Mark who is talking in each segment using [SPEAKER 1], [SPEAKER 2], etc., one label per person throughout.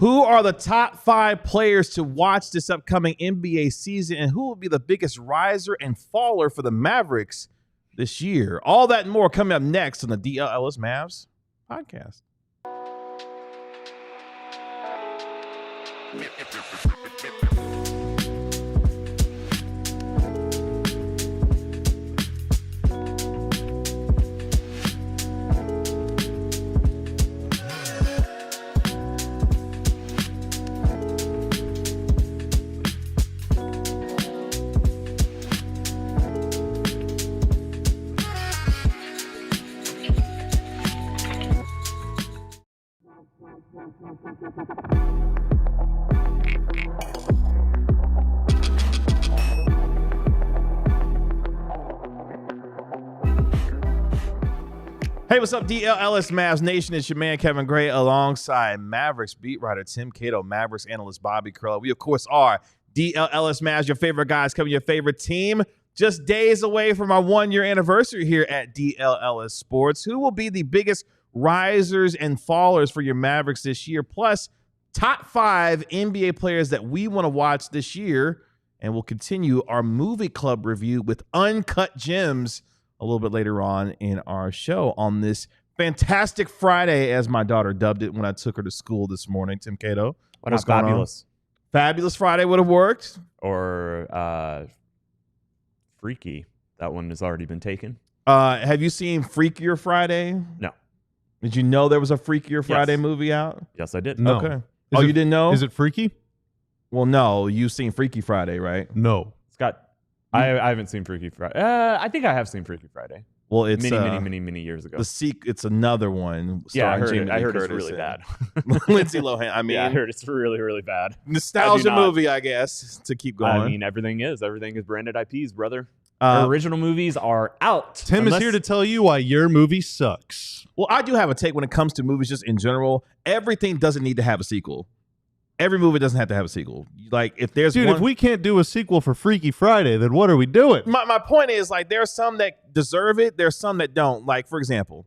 [SPEAKER 1] Who are the top 5 players to watch this upcoming NBA season, and who will be the biggest riser and faller for the Mavericks this year? All that and more coming up next on the DLLS Mavs podcast. Hey, what's up, DLLS Mavs Nation? It's your man, Kevin Gray, alongside Mavericks beat writer Tim Cato, Mavericks analyst Bobby Curl. We, of course, are DLLS Mavs, your favorite guys, covering your favorite team. Just days away from our 1-year anniversary here at DLLS Sports. Who will be the biggest risers and fallers for your Mavericks this year? Plus, top 5 NBA players that we want to watch this year. And we'll continue our movie club review with Uncut Gems a little bit later on in our show on this fantastic Friday, as my daughter dubbed it when I took her to school this morning. Tim Cato,
[SPEAKER 2] what's going fabulous
[SPEAKER 1] on? Fabulous Friday would have worked.
[SPEAKER 2] Or Freaky. That one has already been taken.
[SPEAKER 1] Have you seen Freakier Friday?
[SPEAKER 2] No.
[SPEAKER 1] Did you know there was a Freakier Friday movie out?
[SPEAKER 2] Yes, I did.
[SPEAKER 1] No. Okay. You didn't know?
[SPEAKER 3] Is it freaky?
[SPEAKER 1] Well, no. You've seen Freaky Friday, right?
[SPEAKER 3] No.
[SPEAKER 2] It's got... I haven't seen Freaky Friday. I think I have seen Freaky Friday.
[SPEAKER 1] Well, it's
[SPEAKER 2] many years ago.
[SPEAKER 1] It's another one.
[SPEAKER 2] Yeah, I heard it's really bad.
[SPEAKER 1] Lindsay Lohan. I mean,
[SPEAKER 2] yeah, I heard it's really, really bad.
[SPEAKER 1] Nostalgia movie, I guess, to keep going.
[SPEAKER 2] I mean, everything is branded IPs, brother. Our original movies are out.
[SPEAKER 3] Tim is here to tell you why your movie sucks.
[SPEAKER 1] Well, I do have a take when it comes to movies, just in general. Everything doesn't need to have a sequel. Every movie doesn't have to have a sequel. Like, if there's
[SPEAKER 3] if we can't do a sequel for Freaky Friday, then what are we doing?
[SPEAKER 1] My point is, like, there are some that deserve it. There's some that don't. Like, for example,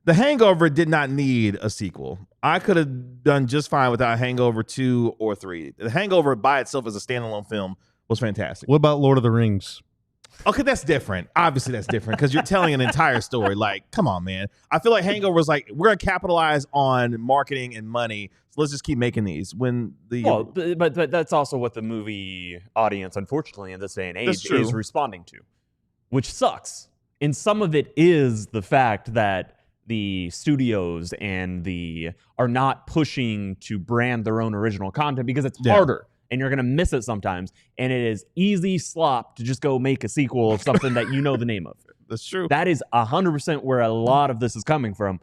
[SPEAKER 1] The Hangover did not need a sequel. I could have done just fine without Hangover 2 or 3. The Hangover by itself as a standalone film was fantastic.
[SPEAKER 3] What about Lord of the Rings?
[SPEAKER 1] Okay, that's different. Obviously, that's different because you're telling an entire story. Like, come on, man. I feel like Hangover was like, we're going to capitalize on marketing and money, so let's just keep making these.
[SPEAKER 2] But that's also what the movie audience, unfortunately, in this day and age, is responding to, which sucks. And some of it is the fact that the studios are not pushing to brand their own original content because it's harder. And you're going to miss it sometimes. And it is easy slop to just go make a sequel of something that you know the name of.
[SPEAKER 1] That's true.
[SPEAKER 2] That is 100% where a lot of this is coming from.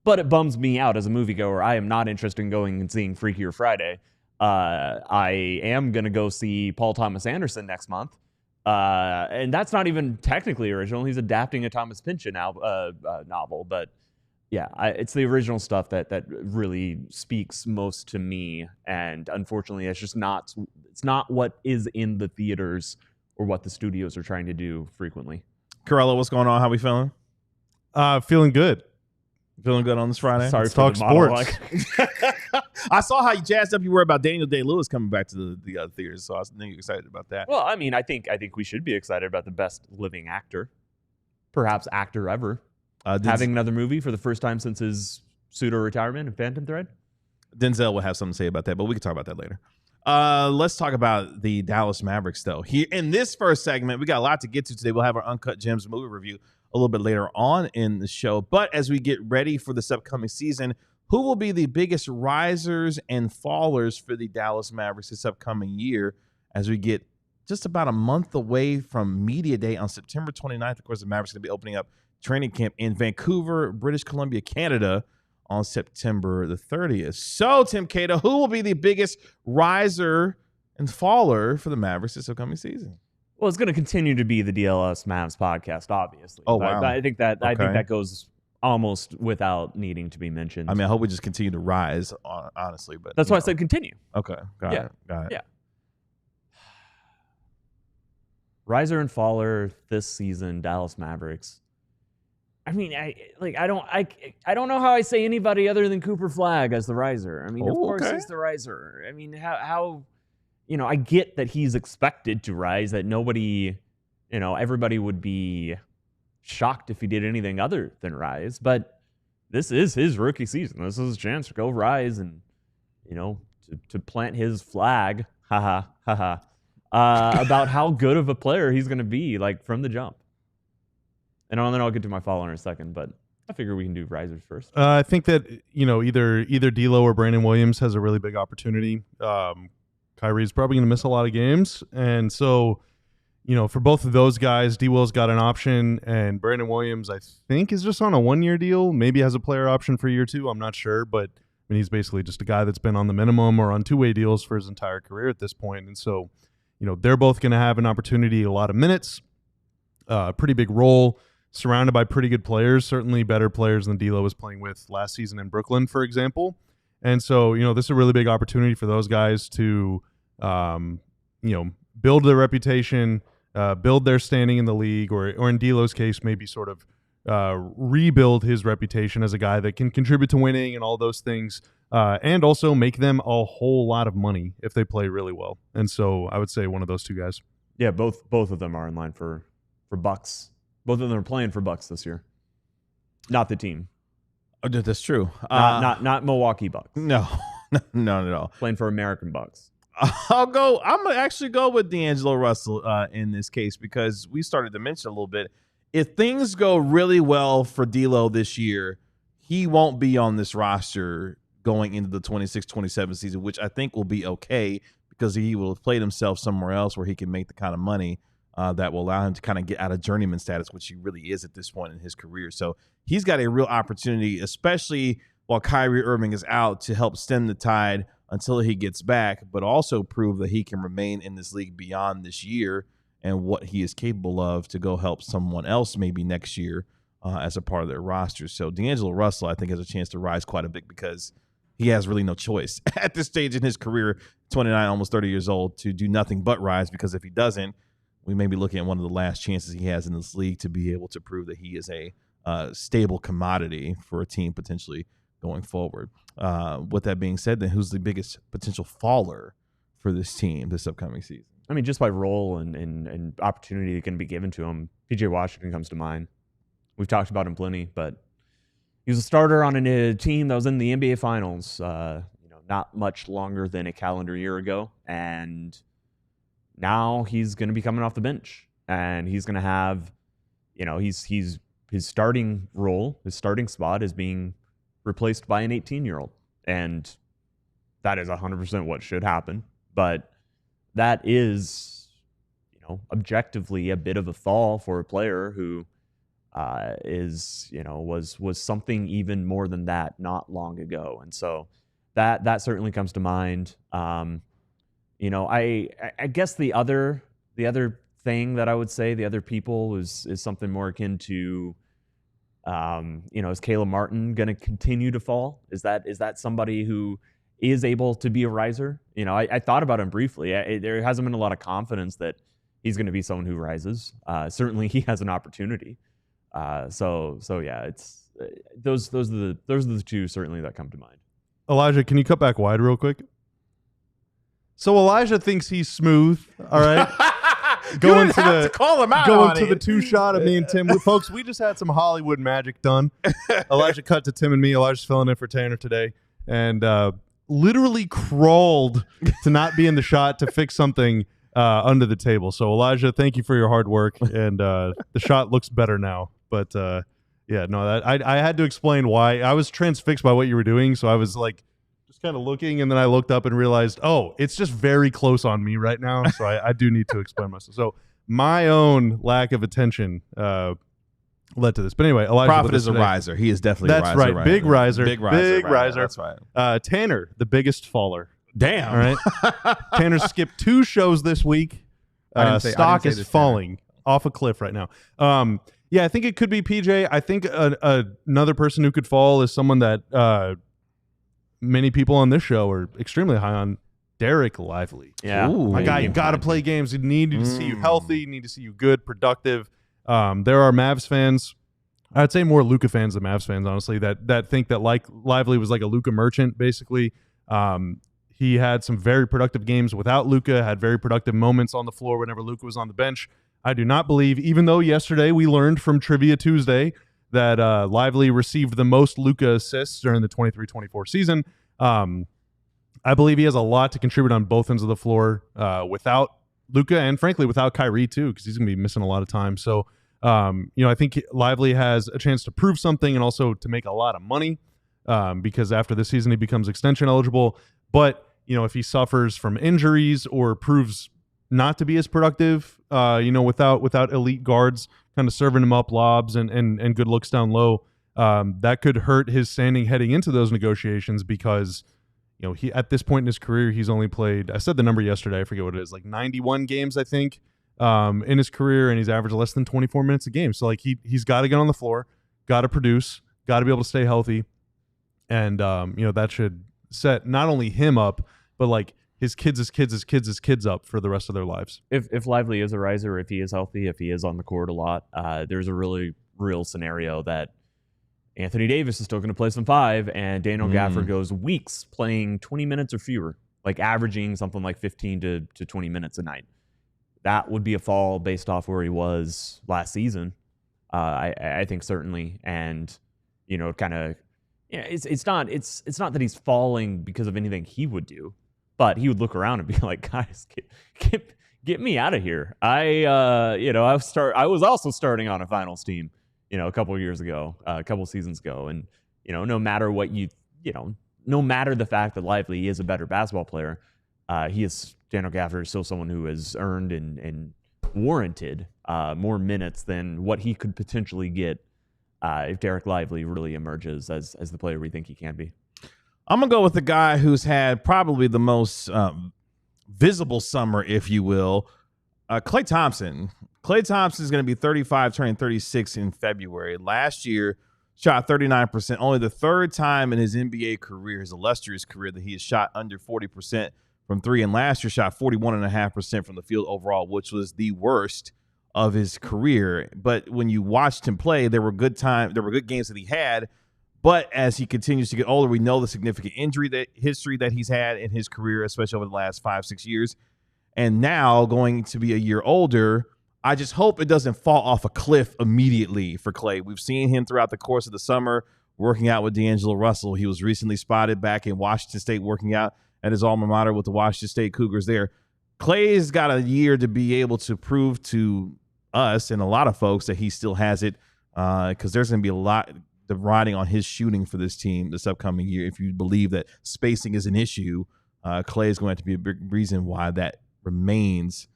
[SPEAKER 2] But it bums me out as a moviegoer. I am not interested in going and seeing Freakier Friday. I am going to go see Paul Thomas Anderson next month. And that's not even technically original. He's adapting a Thomas Pynchon novel. But yeah, it's the original stuff that really speaks most to me, and unfortunately, it's not what is in the theaters or what the studios are trying to do frequently.
[SPEAKER 1] Corella, what's going on? How we feeling?
[SPEAKER 3] Feeling good.
[SPEAKER 1] Feeling good on this Friday?
[SPEAKER 3] Sorry to talk sports.
[SPEAKER 1] I saw how you jazzed up you were about Daniel Day-Lewis coming back to the theaters, so I was excited about that.
[SPEAKER 2] Well, I mean, I think we should be excited about the best living actor, perhaps actor ever. Having another movie for the first time since his pseudo-retirement in Phantom Thread?
[SPEAKER 1] Denzel will have something to say about that, but we can talk about that later. Let's talk about the Dallas Mavericks, though. Here in this first segment, we got a lot to get to today. We'll have our Uncut Gems movie review a little bit later on in the show. But as we get ready for this upcoming season, who will be the biggest risers and fallers for the Dallas Mavericks this upcoming year as we get just about a month away from Media Day on September 29th? Of course, the Mavericks are going to be opening up training camp in Vancouver, British Columbia, Canada on September the 30th. So, Tim Cato, who will be the biggest riser and faller for the Mavericks this upcoming season?
[SPEAKER 2] Well, it's going to continue to be the DLLS Mavs podcast, obviously.
[SPEAKER 1] Oh, wow.
[SPEAKER 2] I think that goes almost without needing to be mentioned.
[SPEAKER 1] I mean, I hope we just continue to rise, honestly. But
[SPEAKER 2] that's why I said continue.
[SPEAKER 1] Okay, got it.
[SPEAKER 2] Yeah. Riser and faller this season, Dallas Mavericks. I mean, I don't know how I say anybody other than Cooper Flagg as the riser. I mean, of course he's the riser. I mean, how I get that he's expected to rise, that nobody, everybody would be shocked if he did anything other than rise, but this is his rookie season. This is his chance to go rise and, to plant his flag, about how good of a player he's going to be, like, from the jump. And then I'll get to my follower in a second, but I figure we can do risers first.
[SPEAKER 3] I think that, either D'Lo or Brandon Williams has a really big opportunity. Kyrie's probably going to miss a lot of games. And so, for both of those guys, D-Will's got an option, and Brandon Williams, I think, is just on a one-year deal. Maybe has a player option for year 2. I'm not sure, but I mean, he's basically just a guy that's been on the minimum or on two-way deals for his entire career at this point. And so, they're both going to have an opportunity, a lot of minutes, pretty big role, surrounded by pretty good players, certainly better players than D'Lo was playing with last season in Brooklyn, for example. And so, this is a really big opportunity for those guys to, build their reputation, build their standing in the league, or in D'Lo's case, maybe sort of rebuild his reputation as a guy that can contribute to winning and all those things, and also make them a whole lot of money if they play really well. And so I would say one of those two guys.
[SPEAKER 2] Yeah, both of them are in line for Bucks. Both of them are playing for Bucks this year. Not the team.
[SPEAKER 1] Oh, that's true.
[SPEAKER 2] Not Milwaukee Bucks.
[SPEAKER 1] No, not at all.
[SPEAKER 2] Playing for American Bucks.
[SPEAKER 1] I'm gonna actually go with D'Angelo Russell in this case, because we started to mention a little bit. If things go really well for D'Lo this year, he won't be on this roster going into the 26-27 season, which I think will be okay, because he will have played himself somewhere else where he can make the kind of money that will allow him to kind of get out of journeyman status, which he really is at this point in his career. So he's got a real opportunity, especially while Kyrie Irving is out, to help stem the tide until he gets back, but also prove that he can remain in this league beyond this year and what he is capable of to go help someone else maybe next year as a part of their roster. So D'Angelo Russell, I think, has a chance to rise quite a bit, because he has really no choice at this stage in his career, 29, almost 30 years old, to do nothing but rise, because if he doesn't, we may be looking at one of the last chances he has in this league to be able to prove that he is a stable commodity for a team potentially going forward. With that being said, then who's the biggest potential faller for this team this upcoming season?
[SPEAKER 2] I mean, just by role and opportunity that can be given to him, PJ Washington comes to mind. We've talked about him plenty, but he was a starter on a team that was in the NBA Finals, not much longer than a calendar year ago, and now he's going to be coming off the bench, and he's going to have, his starting role, his starting spot is being replaced by an 18-year-old, and that is 100% what should happen. But that is, objectively a bit of a fall for a player who was something even more than that not long ago, and so that certainly comes to mind. I guess the other thing that I would say, the other people is something more akin to, is Caleb Martin going to continue to fall? Is that somebody who is able to be a riser? I thought about him briefly. There hasn't been a lot of confidence that he's going to be someone who rises. Certainly, he has an opportunity. So yeah, it's those are the two certainly that come to mind.
[SPEAKER 3] Elijah, can you cut back wide real quick? So Elijah thinks he's smooth. All right.
[SPEAKER 1] Going to call him out.
[SPEAKER 3] Going to the two shot of me and Tim. Folks, we just had some Hollywood magic done. Elijah cut to Tim and me. Elijah's filling in for Tanner today, and literally crawled to not be in the shot to fix something under the table. So Elijah, thank you for your hard work, and the shot looks better now. But yeah, no, I had to explain why. I was transfixed by what you were doing, so I was like just kind of looking, and then I looked up and realized, oh, it's just very close on me right now, so I do need to explain myself. So my own lack of attention led to this. But anyway, Elijah,
[SPEAKER 1] Prophet is a riser. He is definitely a riser.
[SPEAKER 3] That's right. Big riser.
[SPEAKER 1] Big riser.
[SPEAKER 3] Big riser.
[SPEAKER 1] That's right.
[SPEAKER 3] Tanner, the biggest faller.
[SPEAKER 1] Damn.
[SPEAKER 3] All right. Tanner skipped 2 shows this week. Stock is falling off a cliff right now. Yeah, I think it could be PJ. I think another person who could fall is someone that many people on this show are extremely high on. Derek Lively.
[SPEAKER 2] Yeah.
[SPEAKER 3] Ooh, my guy, you got to play games. You need to see you healthy. You need to see you good, productive. There are Mavs fans I'd say more Luka fans than Mavs fans, honestly, that think that like Lively was like a Luka merchant, basically. He had some very productive games without Luka, had very productive moments on the floor whenever Luka was on the bench. I do not believe, even though yesterday we learned from Trivia Tuesday that Lively received the most Luka assists during the 23-24 season. I believe he has a lot to contribute on both ends of the floor without Luka and, frankly, without Kyrie, too, because he's going to be missing a lot of time. So, I think Lively has a chance to prove something and also to make a lot of money because after this season he becomes extension eligible. But, if he suffers from injuries or proves not to be as productive, without elite guards kind of serving him up lobs and good looks down low, that could hurt his standing heading into those negotiations because, he at this point in his career, he's only played, I said the number yesterday, I forget what it is, like 91 games, I think, in his career, and he's averaged less than 24 minutes a game. So, like, he's got to get on the floor, got to produce, got to be able to stay healthy, and, that should set not only him up, but, like, his kids up for the rest of their lives.
[SPEAKER 2] If Lively is a riser, if he is healthy, if he is on the court a lot, there's a really real scenario that Anthony Davis is still going to play some 5, and Daniel Gafford goes weeks playing 20 minutes or fewer, like averaging something like 15 to 20 minutes a night. That would be a fall based off where he was last season. I think certainly, and kind of, it's not that he's falling because of anything he would do. But he would look around and be like, guys, get me out of here. I was also starting on a finals team, a couple of years ago, a couple of seasons ago. And, no matter what no matter the fact that Lively is a better basketball player, Daniel Gafford is still someone who has earned and warranted more minutes than what he could potentially get if Derek Lively really emerges as the player we think he can be.
[SPEAKER 1] I'm going to go with the guy who's had probably the most visible summer, if you will, Klay Thompson. Klay Thompson is going to be 35, turning 36 in February. Last year, shot 39%. Only the third time in his NBA career, his illustrious career, that he has shot under 40% from three. And last year, shot 41.5% from the field overall, which was the worst of his career. But when you watched him play, there were good games that he had. But as he continues to get older, we know the significant injury history that he's had in his career, especially over the last 5-6 years. And now going to be a year older, I just hope it doesn't fall off a cliff immediately for Klay. We've seen him throughout the course of the summer working out with D'Angelo Russell. He was recently spotted back in Washington State working out at his alma mater with the Washington State Cougars there. Klay's got a year to be able to prove to us and a lot of folks that he still has it because there's going to be a lot riding on his shooting for this team this upcoming year. If you believe that spacing is an issue, Klay is going to be a big reason why that remains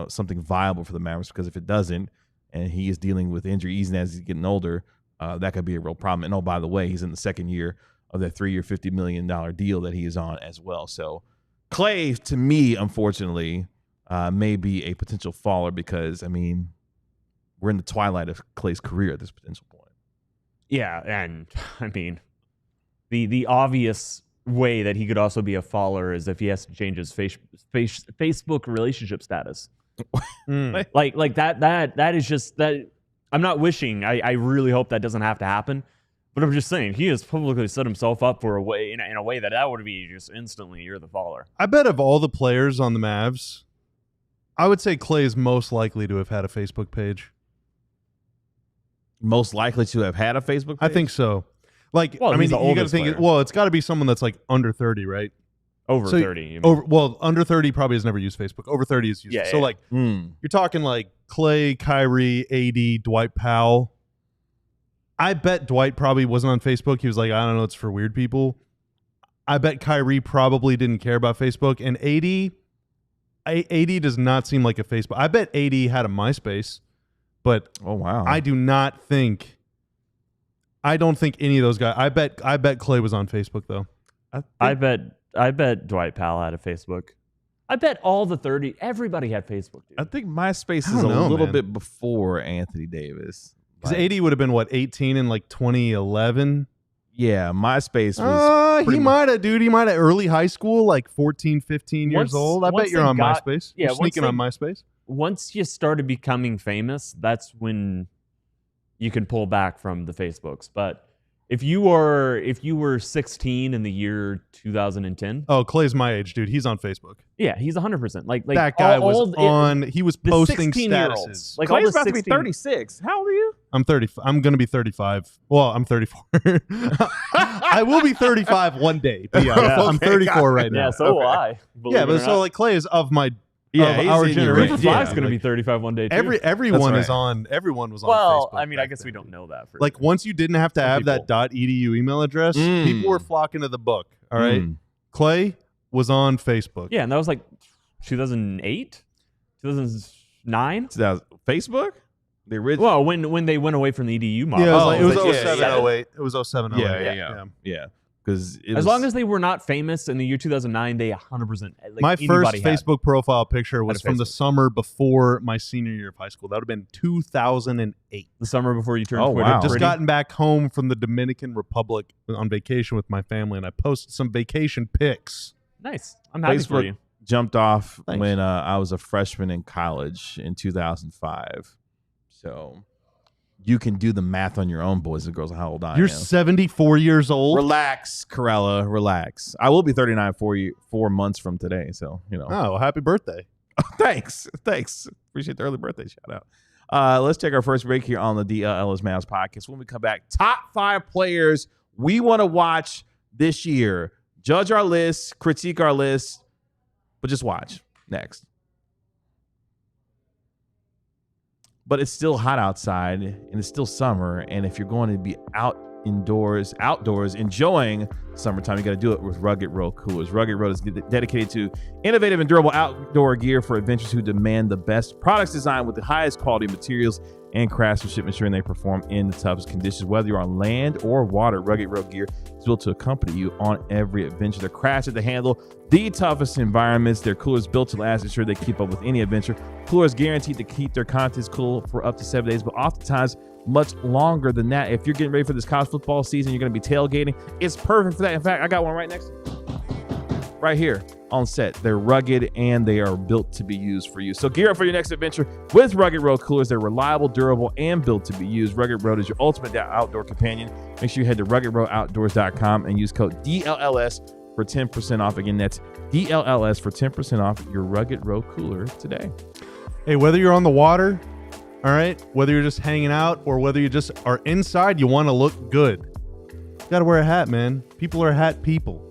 [SPEAKER 1] something viable for the Mavericks, because if it doesn't, and he is dealing with injury even as he's getting older, that could be a real problem. And oh, by the way, he's in the second year of that 3-year, $50 million deal that he is on as well. So Klay, to me, unfortunately, may be a potential faller because, I mean, we're in the twilight of Klay's career at this potential point.
[SPEAKER 2] Yeah, and I mean, the obvious way that he could also be a faller is if he has to change his Facebook relationship status. Like that is just that. I'm not wishing. I really hope that doesn't have to happen. But I'm just saying he has publicly set himself up for a way in a way that would be just instantly you're the faller.
[SPEAKER 3] I bet of all the players on the Mavs, I would say Klay is most likely to have had a Facebook page.
[SPEAKER 1] Most likely to have had a Facebook page?
[SPEAKER 3] I think so. Like,
[SPEAKER 2] well,
[SPEAKER 3] I mean, you got to think.
[SPEAKER 2] player.
[SPEAKER 3] Well, it's got to be someone that's like under 30, right?
[SPEAKER 2] Over 30. You mean.
[SPEAKER 3] Under 30 probably has never used Facebook. Over 30 is used.
[SPEAKER 2] Yeah,
[SPEAKER 3] so like, you're talking like Klay, Kyrie, AD, Dwight Powell. I bet Dwight probably wasn't on Facebook. He was like, I don't know, it's for weird people. I bet Kyrie probably didn't care about Facebook, and AD does not seem like a Facebook. I bet AD had a MySpace. But
[SPEAKER 1] oh wow,
[SPEAKER 3] I don't think any of those guys. I bet Klay was on Facebook though.
[SPEAKER 2] I bet Dwight Powell had a Facebook. I bet all the 30. Everybody had Facebook. Dude.
[SPEAKER 1] I think MySpace is a little bit before Anthony Davis.
[SPEAKER 3] Because AD would have been what, 18 in like 2011.
[SPEAKER 1] Yeah, MySpace was.
[SPEAKER 3] He might have, dude. He might have early high school, like 14, 15 years old. I bet you're on MySpace. Yeah, you're sneaking on MySpace.
[SPEAKER 2] Once you started becoming famous, that's when you can pull back from the Facebooks. But if you were 16 in the year 2010,
[SPEAKER 3] Oh, Clay's my age, dude. He's on Facebook.
[SPEAKER 2] yeah, he's 100%. Like
[SPEAKER 3] That guy he was
[SPEAKER 2] the
[SPEAKER 3] posting
[SPEAKER 2] 16-year-olds.
[SPEAKER 3] statuses.
[SPEAKER 2] Like all
[SPEAKER 1] Clay's
[SPEAKER 2] the
[SPEAKER 1] about to be
[SPEAKER 2] 16
[SPEAKER 1] 36. How old are you?
[SPEAKER 3] I'm 30. I'm going to be 35. Well, I'm 34. I will be 35 one day. But yeah,
[SPEAKER 2] Yeah.
[SPEAKER 3] I'm 34 right now.
[SPEAKER 2] Yeah, so will I. believe
[SPEAKER 3] Yeah,
[SPEAKER 2] it
[SPEAKER 3] but
[SPEAKER 2] or
[SPEAKER 3] so
[SPEAKER 2] not.
[SPEAKER 3] like Clay is of my
[SPEAKER 1] Yeah,
[SPEAKER 3] of
[SPEAKER 1] he's
[SPEAKER 3] our
[SPEAKER 1] in your
[SPEAKER 3] generation.
[SPEAKER 1] range.
[SPEAKER 2] Flagg's
[SPEAKER 3] Yeah,
[SPEAKER 2] going to be
[SPEAKER 3] like,
[SPEAKER 2] 35 one day too.
[SPEAKER 3] everyone
[SPEAKER 1] That's
[SPEAKER 3] is on. Everyone was on.
[SPEAKER 2] well,
[SPEAKER 3] Facebook
[SPEAKER 2] I mean, I
[SPEAKER 3] back
[SPEAKER 2] guess we
[SPEAKER 3] then.
[SPEAKER 2] don't know that for
[SPEAKER 3] Like once you didn't have to
[SPEAKER 2] Some
[SPEAKER 3] have
[SPEAKER 2] people.
[SPEAKER 3] that .edu email address,
[SPEAKER 1] Mm.
[SPEAKER 3] people were flocking to the book. All right,
[SPEAKER 1] Mm.
[SPEAKER 3] Clay was on Facebook.
[SPEAKER 2] Yeah, and that was like 2008, 2009.
[SPEAKER 1] Facebook? The original.
[SPEAKER 2] Well, when they went away from the EDU model.
[SPEAKER 3] Yeah, it was,
[SPEAKER 1] Oh,
[SPEAKER 3] like, it was
[SPEAKER 1] like, yeah,
[SPEAKER 3] 07,
[SPEAKER 1] yeah.
[SPEAKER 3] 08. It was 07, 08.
[SPEAKER 1] Yeah. Because
[SPEAKER 2] As long as they were not famous in the year 2009, they 100%. Like
[SPEAKER 3] my first
[SPEAKER 2] anybody had.
[SPEAKER 3] Facebook profile picture was
[SPEAKER 2] Had a
[SPEAKER 3] from the
[SPEAKER 2] Facebook.
[SPEAKER 3] summer before my senior year of high school. That would have been 2008.
[SPEAKER 2] The summer before you turned
[SPEAKER 1] Oh,
[SPEAKER 2] Twitter.
[SPEAKER 1] wow.
[SPEAKER 3] Just
[SPEAKER 2] pretty.
[SPEAKER 3] gotten back home from the Dominican Republic on vacation with my family, and I posted some vacation pics.
[SPEAKER 2] Nice. I'm happy for
[SPEAKER 1] Facebook
[SPEAKER 2] you.
[SPEAKER 1] jumped off
[SPEAKER 3] Thanks.
[SPEAKER 1] when I was a freshman in college in 2005. So you can do the math on your own, boys and girls, on how old I
[SPEAKER 3] You're
[SPEAKER 1] am.
[SPEAKER 3] 74 years old.
[SPEAKER 1] Relax, Corella. Relax. I will be 39 4 months from today. So, you know.
[SPEAKER 3] Oh, happy birthday.
[SPEAKER 1] Thanks. Appreciate the early birthday shout out. Let's take our first break here on the DLLS Mavs podcast. When we come back, top 5 players we want to watch this year. Judge our list, critique our list, but just watch. Next. But it's still hot outside and it's still summer. And if you're going to be outdoors enjoying summertime, you got to do it with Rugged Road Coolers. Rugged Road is dedicated to innovative and durable outdoor gear for adventurers who demand the best products designed with the highest quality materials and craftsmanship, ensuring they perform in the toughest conditions. Whether you're on land or water, Rugged Road gear is built to accompany you on every adventure. They're crafted to handle the toughest environments. Their coolers built to last, ensure they keep up with any adventure. Coolers guaranteed to keep their contents cool for up to 7 days, but oftentimes much longer than that. If you're getting ready for this college football season, you're going to be tailgating, it's perfect for that. In fact, I got one right next to me. Right here on set. They're rugged and they are built to be used for you. So gear up for your next adventure with Rugged Road Coolers. They're reliable, durable, and built to be used. Rugged Road is your ultimate outdoor companion. Make sure you head to ruggedroadoutdoors.com and use code DLLS for 10% off. Again, that's DLLS for 10% off your Rugged Road Cooler today.
[SPEAKER 3] Hey, whether you're on the water, all right, whether you're just hanging out or whether you just are inside, you want to look good. You got to wear a hat, man. People are hat people.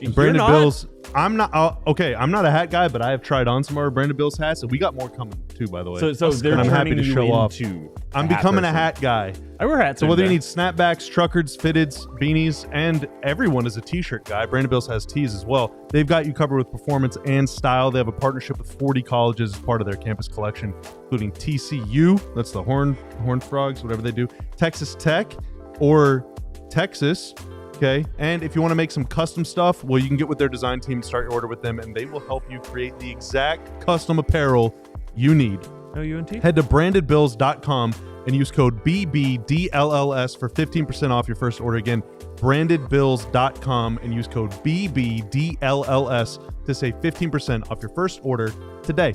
[SPEAKER 3] And Brandon
[SPEAKER 2] not?
[SPEAKER 3] Bills, I'm not, okay, I'm not a hat guy, but I have tried on some of our Brandon Bills hats, and we got more coming too, by the way.
[SPEAKER 2] So they're
[SPEAKER 3] And I'm happy
[SPEAKER 2] turning
[SPEAKER 3] to
[SPEAKER 2] you
[SPEAKER 3] show off.
[SPEAKER 2] into
[SPEAKER 3] I'm
[SPEAKER 2] hat
[SPEAKER 3] becoming a
[SPEAKER 2] person.
[SPEAKER 3] hat guy.
[SPEAKER 2] I wear hats.
[SPEAKER 3] So
[SPEAKER 2] every
[SPEAKER 3] whether you
[SPEAKER 2] day.
[SPEAKER 3] need snapbacks, truckers, fitteds, beanies, and everyone is a t-shirt guy, Brandon Bills has tees as well. They've got you covered with performance and style. They have a partnership with 40 colleges as part of their campus collection, including TCU, that's the Horned Frogs, whatever they do, Texas Tech, or Texas. Okay, and if you want to make some custom stuff, well, you can get with their design team, start your order with them, and they will help you create the exact custom apparel you need.
[SPEAKER 2] No UNT?
[SPEAKER 3] Head to brandedbills.com and use code BBDLLS for 15% off your first order. Again, brandedbills.com and use code BBDLLS to save 15% off your first order today.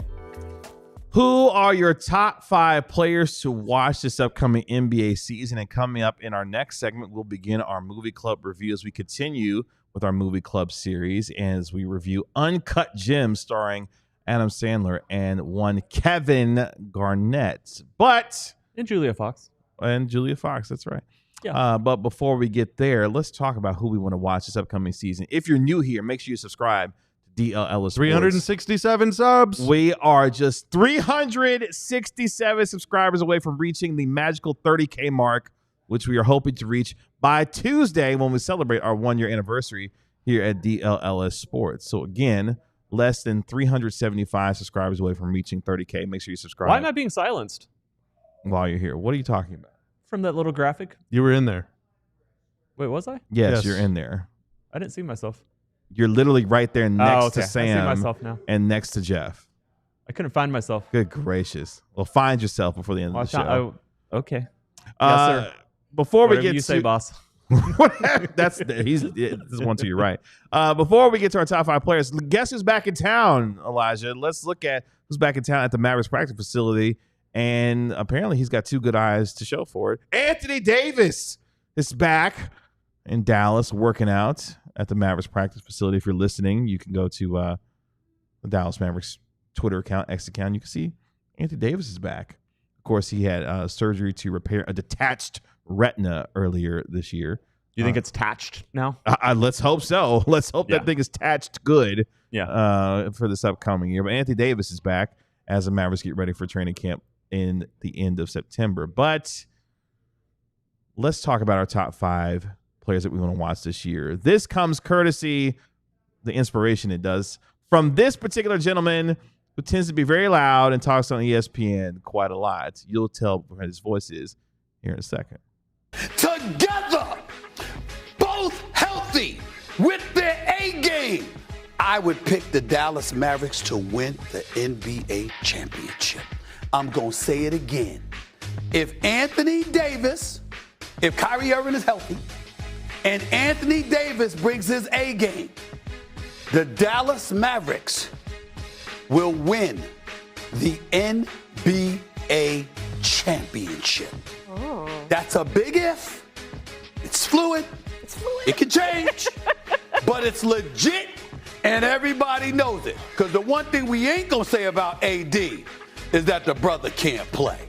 [SPEAKER 1] Who are your top 5 players to watch this upcoming NBA season? And coming up in our next segment, we'll begin our movie club review as we continue with our movie club series as we review Uncut Gems starring Adam Sandler and one Kevin Garnett.
[SPEAKER 2] And Julia Fox.
[SPEAKER 1] And Julia Fox, that's right.
[SPEAKER 2] Yeah.
[SPEAKER 1] But before we get there, let's talk about who we want to watch this upcoming season. If you're new here, make sure you subscribe to DLLS Sports.
[SPEAKER 3] 367 subs.
[SPEAKER 1] We are just 367 subscribers away from reaching the magical 30K mark, which we are hoping to reach by Tuesday when we celebrate our 1-year anniversary here at DLLS Sports. So again, less than 375 subscribers away from reaching 30K. Make sure you subscribe.
[SPEAKER 2] Why am I being silenced
[SPEAKER 1] while you're here? What are you talking about?
[SPEAKER 2] from that little graphic?
[SPEAKER 3] You were in there.
[SPEAKER 2] Wait, was I?
[SPEAKER 1] Yes,
[SPEAKER 3] Yes.
[SPEAKER 1] you're in there.
[SPEAKER 2] I didn't see myself.
[SPEAKER 1] You're literally right there next
[SPEAKER 2] okay.
[SPEAKER 1] to Sam
[SPEAKER 2] I see myself now.
[SPEAKER 1] and next to Jeff.
[SPEAKER 2] I couldn't find myself.
[SPEAKER 1] Good gracious. Well, find yourself before the end of the show.
[SPEAKER 2] Okay.
[SPEAKER 1] Uh,
[SPEAKER 2] sir.
[SPEAKER 1] Before
[SPEAKER 2] Whatever
[SPEAKER 1] we get
[SPEAKER 2] you say,
[SPEAKER 1] to
[SPEAKER 2] boss.
[SPEAKER 1] this is one to your right. Before we get to our top 5 players, guess who's back in town, Elijah? Let's look at who's back in town at the Mavericks practice facility and apparently he's got 2 good eyes to show for it. Anthony Davis is back in Dallas working out at the Mavericks practice facility. If you're listening, you can go to the Dallas Mavericks Twitter account, X account. You can see Anthony Davis is back. Of course, he had surgery to repair a detached retina earlier this year.
[SPEAKER 2] You think it's attached now?
[SPEAKER 1] Let's hope so. Let's hope that thing is attached good.
[SPEAKER 2] Yeah.
[SPEAKER 1] For this upcoming year. But Anthony Davis is back as the Mavericks get ready for training camp in the end of September. But let's talk about our top 5 players that we want to watch this year. This comes courtesy, the inspiration it does, from this particular gentleman who tends to be very loud and talks on ESPN quite a lot. You'll tell what his voice is here in a second.
[SPEAKER 4] Together, both healthy, with their A game, I would pick the Dallas Mavericks to win the NBA championship. I'm going to say it again. If Anthony Davis, if Kyrie Irving is healthy, and Anthony Davis brings his A game, the Dallas Mavericks will win the NBA championship. Oh. That's a big if. It's fluid. It can change. But it's legit, and everybody knows it. Because the one thing we ain't going to say about AD is that the brother can't play.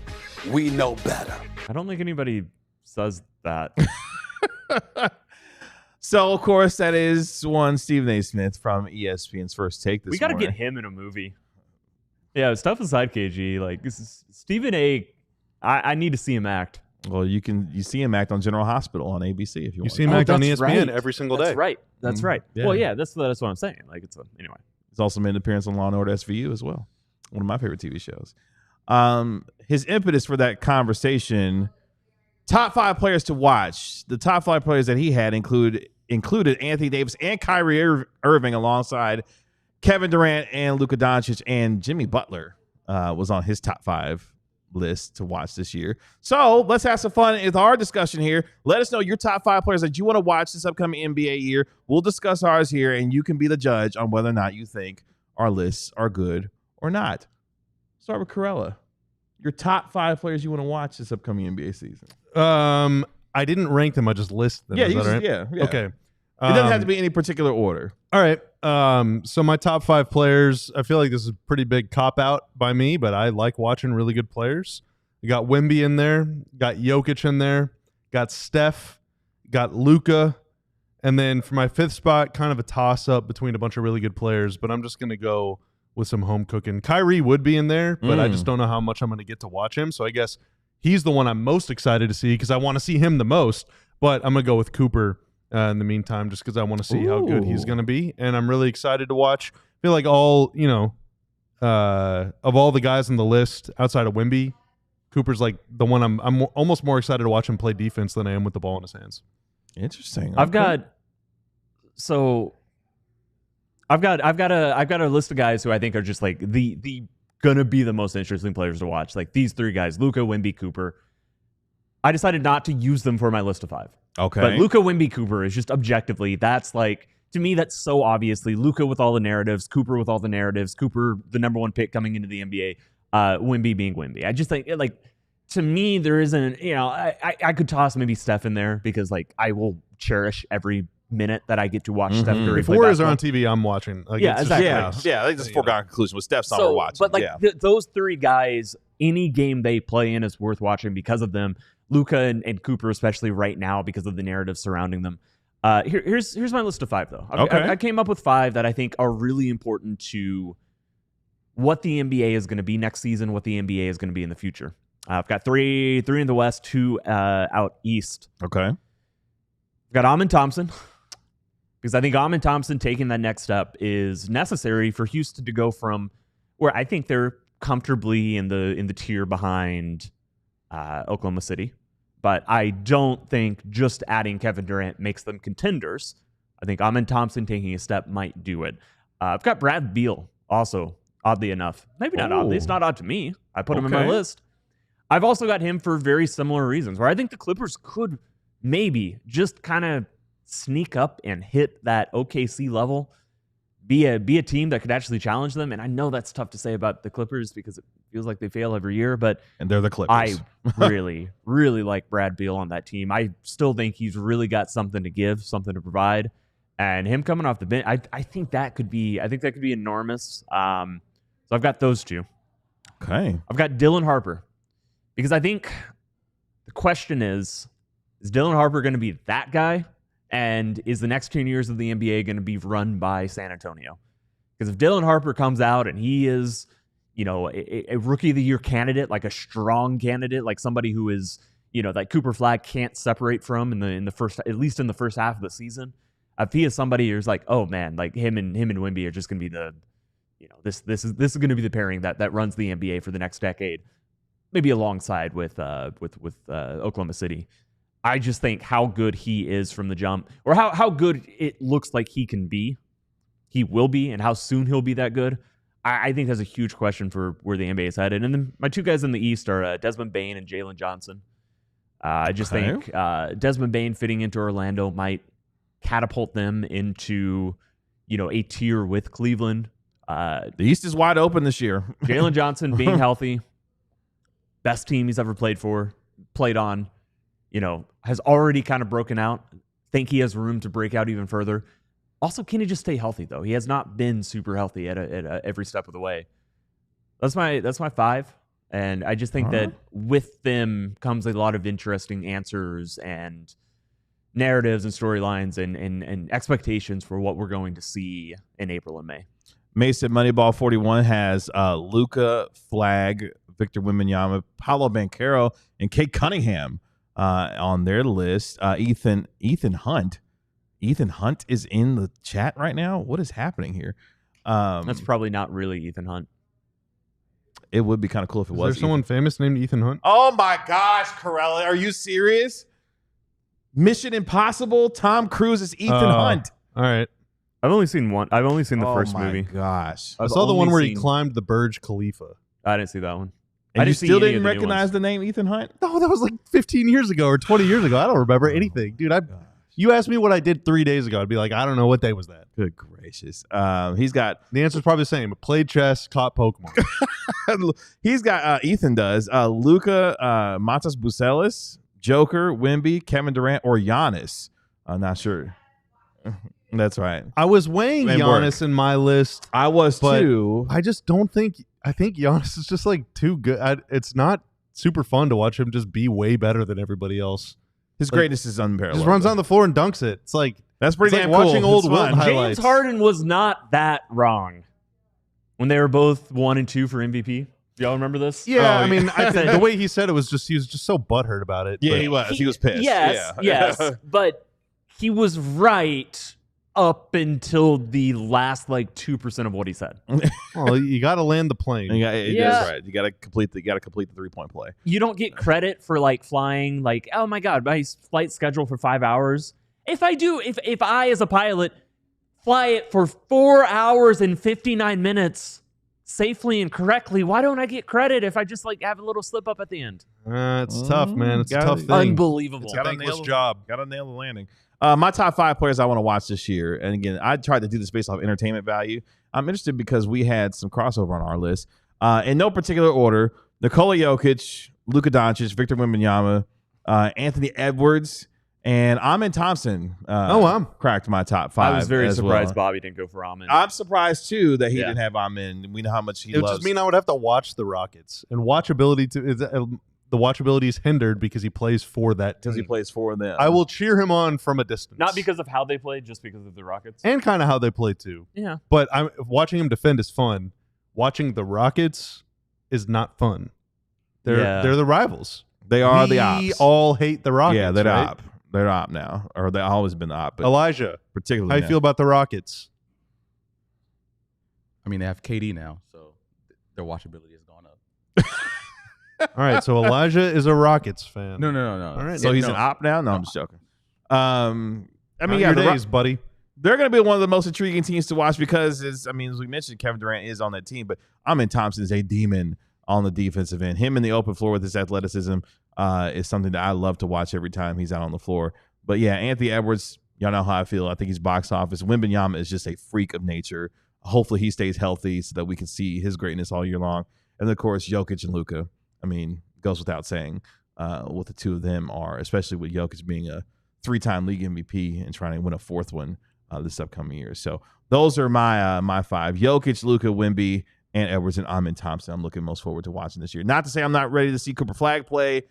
[SPEAKER 4] We know better.
[SPEAKER 2] I don't think anybody says that.
[SPEAKER 1] So, of course, that is one Stephen A. Smith from ESPN's First Take this
[SPEAKER 2] We got to
[SPEAKER 1] morning.
[SPEAKER 2] get him in a movie. Yeah, stuff aside, KG. Like, this is Stephen A. I need to see him act.
[SPEAKER 1] Well, you see him act on General Hospital on ABC if you want.
[SPEAKER 3] You see him act on ESPN
[SPEAKER 2] right.
[SPEAKER 3] every single day.
[SPEAKER 2] That's right. That's right.
[SPEAKER 1] Yeah.
[SPEAKER 2] Well, yeah, that's what I'm saying. Like, anyway.
[SPEAKER 1] He's also made an appearance on Law and Order SVU as well. One of my favorite TV shows. His impetus for that conversation, top 5 players to watch. The top 5 players that he had included Anthony Davis and Kyrie Irving alongside Kevin Durant and Luka Doncic, and Jimmy Butler was on his top 5 list to watch this year. So let's have some fun with our discussion here. Let us know your top 5 players that you want to watch this upcoming NBA year. We'll discuss ours here, and you can be the judge on whether or not you think our lists are good or not. Start with Corella. Your top 5 players you want to watch this upcoming NBA season.
[SPEAKER 3] I didn't rank them. I just list them.
[SPEAKER 1] Yeah,
[SPEAKER 3] Is that right?
[SPEAKER 1] yeah.
[SPEAKER 3] Okay.
[SPEAKER 1] It doesn't have to be any particular order.
[SPEAKER 3] All right. So my top 5 players, I feel like this is a pretty big cop-out by me, but I like watching really good players. You got Wemby in there, got Jokic in there, got Steph, got Luka, and then for my 5th spot, kind of a toss-up between a bunch of really good players, but I'm just going to go with some home cooking. Kyrie would be in there, but I just don't know how much I'm going to get to watch him, so I guess he's the one I'm most excited to see because I want to see him the most, but I'm going to go with Cooper in the meantime, just because I want to see how good he's going to be, and I'm really excited to watch. I feel like of all the guys on the list outside of Wemby, Cooper's like the one I'm almost more excited to watch him play defense than I am with the ball in his hands.
[SPEAKER 1] Interesting.
[SPEAKER 2] I've got a list of guys who I think are just like the gonna be the most interesting players to watch. Like these 3 guys: Luka, Wemby, Cooper. I decided not to use them for my list of 5.
[SPEAKER 1] Okay.
[SPEAKER 2] But Luka, Wemby, Cooper is just objectively, that's like, to me, that's so obviously Luka with all the narratives, Cooper with all the narratives, Cooper the number 1 pick coming into the NBA, Wemby being Wemby. I just think, like, to me, there isn't, I could toss maybe Steph in there because, like, I will cherish every minute that I get to watch Steph Curry
[SPEAKER 3] If
[SPEAKER 2] play
[SPEAKER 3] Warriors are
[SPEAKER 2] basketball.
[SPEAKER 3] on TV, I'm watching. Like,
[SPEAKER 2] Yeah,
[SPEAKER 3] it's just-
[SPEAKER 2] exactly.
[SPEAKER 1] I think that's a foregone conclusion. With Steph's on, we're watching.
[SPEAKER 2] But like those 3 guys, any game they play in is worth watching because of them. Luka and Cooper, especially right now, because of the narrative surrounding them. Here's my list of 5, though. I came up with 5 that I think are really important to what the NBA is going to be next season, what the NBA is going to be in the future. I've got 3 in the West, 2 out East.
[SPEAKER 1] Okay.
[SPEAKER 2] I've got Amin Thompson, because I think Amin Thompson taking that next step is necessary for Houston to go from where I think they're comfortably in the tier behind Oklahoma City. But I don't think just adding Kevin Durant makes them contenders. I think Amin Thompson taking a step might do it. I've got Brad Beal also, oddly enough. Maybe not oddly. It's not odd to me. I put him in my list. I've also got him for very similar reasons, where I think the Clippers could maybe just kind of sneak up and hit that OKC level. be a team that could actually challenge them. And I know that's tough to say about the Clippers because it feels like they fail every year, but
[SPEAKER 1] And they're the Clippers.
[SPEAKER 2] I really, really like Brad Beal on that team. I still think he's really got something to give, something to provide. And him coming off the bench, I think that could be enormous. So I've got those two.
[SPEAKER 1] Okay.
[SPEAKER 2] I've got Dylan Harper because I think the question is Dylan Harper going to be that guy? And is the next 10 years of the NBA going to be run by San Antonio? Because if Dylan Harper comes out and he is, a rookie of the year candidate, like a strong candidate, like somebody who is, that Cooper Flagg can't separate from in the first, at least in the first half of the season. If he is somebody who's like, oh man, like him and Wemby are just going to be the, this is going to be the pairing that runs the NBA for the next decade, maybe alongside with Oklahoma City. I just think how good he is from the jump, or how good it looks like he will be, and how soon he'll be that good. I think that's a huge question for where the NBA is headed. And then my two guys in the East are Desmond Bane and Jalen Johnson. I just think Desmond Bane fitting into Orlando might catapult them into, a tier with Cleveland.
[SPEAKER 1] The East is wide open this year.
[SPEAKER 2] Jalen Johnson being healthy, best team he's ever played on, has already kind of broken out. Think he has room to break out even further. Also, can he just stay healthy though? He has not been super healthy at every step of the way. That's my 5, and I just think that with them comes a lot of interesting answers and narratives and storylines and expectations for what we're going to see in April and May.
[SPEAKER 1] Mason Moneyball 41 has Luka, Flagg, Victor Wembanyama, Paolo Banchero, and Kate Cunningham on their list. Ethan Hunt. Ethan Hunt is in the chat right now. What is happening here?
[SPEAKER 2] That's probably not really Ethan Hunt.
[SPEAKER 1] It would be kind of cool if it was.
[SPEAKER 3] Is there someone famous named Ethan Hunt?
[SPEAKER 1] Oh my gosh, Corella, are you serious? Mission Impossible. Tom Cruise is Ethan Hunt.
[SPEAKER 3] All right.
[SPEAKER 2] I've only seen one. I've only seen the first movie.
[SPEAKER 1] Oh my gosh.
[SPEAKER 3] I saw the one where he climbed the Burj Khalifa.
[SPEAKER 2] I didn't see that one.
[SPEAKER 1] And you still didn't
[SPEAKER 2] the
[SPEAKER 1] recognize the name Ethan Hunt?
[SPEAKER 3] No, that was like 15 years ago or 20 years ago. I don't remember anything. Dude, you asked me what I did 3 days ago. I'd be like, I don't know. What day was that?
[SPEAKER 1] Good gracious. He's got...
[SPEAKER 3] The answer's probably the same. Played chess, caught Pokemon.
[SPEAKER 1] He's got... Ethan does. Luka, Matas Bucelis, Joker, Wemby, Kevin Durant, or Giannis. I'm not sure. That's right.
[SPEAKER 3] I was weighing Giannis in my list.
[SPEAKER 1] I was too.
[SPEAKER 3] I just don't think... I think Giannis is just like too good. It's not super fun to watch him just be way better than everybody else.
[SPEAKER 1] His greatness is unparalleled.
[SPEAKER 3] Just runs on the floor and dunks it. It's like
[SPEAKER 1] that's pretty damn
[SPEAKER 3] like
[SPEAKER 1] cool.
[SPEAKER 3] Watching old Wilt highlights.
[SPEAKER 2] James Harden was not that wrong when they were both 1 and 2 for MVP. Do y'all remember this?
[SPEAKER 3] Yeah, I mean, I think the way he said it was just he was just so butthurt about it.
[SPEAKER 1] Yeah, he was. He was pissed.
[SPEAKER 2] Yes,
[SPEAKER 1] yeah.
[SPEAKER 2] yes, but he was right up until the last 2% of what he said.
[SPEAKER 3] Well, you got to land the plane.
[SPEAKER 1] That's right. You got to complete the 3-point play.
[SPEAKER 2] You don't get credit for flying oh my god, my flight schedule for 5 hours. If I as a pilot fly it for 4 hours and 59 minutes safely and correctly, why don't I get credit if I just have a little slip up at the end?
[SPEAKER 3] It's tough, man. It's a tough thing.
[SPEAKER 2] Unbelievable.
[SPEAKER 3] It's a thankless job.
[SPEAKER 1] Got to nail the landing. My top 5 players I want to watch this year, and again, I tried to do this based off entertainment value. I'm interested because we had some crossover on our list. In no particular order, Nikola Jokic, Luka Doncic, Victor Wembanyama, Anthony Edwards, and Amen Thompson cracked my top 5.
[SPEAKER 2] I was very surprised Bobby didn't go for Amen.
[SPEAKER 1] I'm surprised, too, that he didn't have Amen. We know how much he loves.
[SPEAKER 3] It would just mean I would have to watch the Rockets. And the watchability is hindered because he plays for that team.
[SPEAKER 1] Because he plays for them.
[SPEAKER 3] I will cheer him on from a distance.
[SPEAKER 2] Not because of how they play, just because of the Rockets.
[SPEAKER 3] And kind of how they play, too.
[SPEAKER 2] Yeah.
[SPEAKER 3] But watching him defend is fun. Watching the Rockets is not fun. They're the rivals.
[SPEAKER 1] They are the ops.
[SPEAKER 3] We all hate the Rockets.
[SPEAKER 1] Yeah, they're
[SPEAKER 3] right?
[SPEAKER 1] op. They're op now. Or they've always been the op. But
[SPEAKER 3] Elijah,
[SPEAKER 1] particularly
[SPEAKER 3] how you feel about the Rockets?
[SPEAKER 5] I mean, they have KD now, so their watchability has gone up.
[SPEAKER 3] All right, so Elijah is a Rockets fan.
[SPEAKER 5] No.
[SPEAKER 3] All right,
[SPEAKER 1] So he's an op now? No, I'm just joking. I mean,
[SPEAKER 3] your days, buddy.
[SPEAKER 1] They're going to be one of the most intriguing teams to watch because, as we mentioned, Kevin Durant is on that team, but Amen Thompson is a demon on the defensive end. Him in the open floor with his athleticism is something that I love to watch every time he's out on the floor. But yeah, Anthony Edwards, Y'all know how I feel. I think he's box office. Wembanyama is just a freak of nature. Hopefully he stays healthy so that we can see his greatness all year long. And then, of course, Jokic and Luka. I mean, goes without saying what the two of them are, especially with Jokic being a 3-time league MVP and trying to win a 4th one this upcoming year. So those are my 5. Jokic, Luka, Wemby, and Edwards, and Amen Thompson. I'm looking most forward to watching this year. Not to say I'm not ready to see Cooper Flagg play.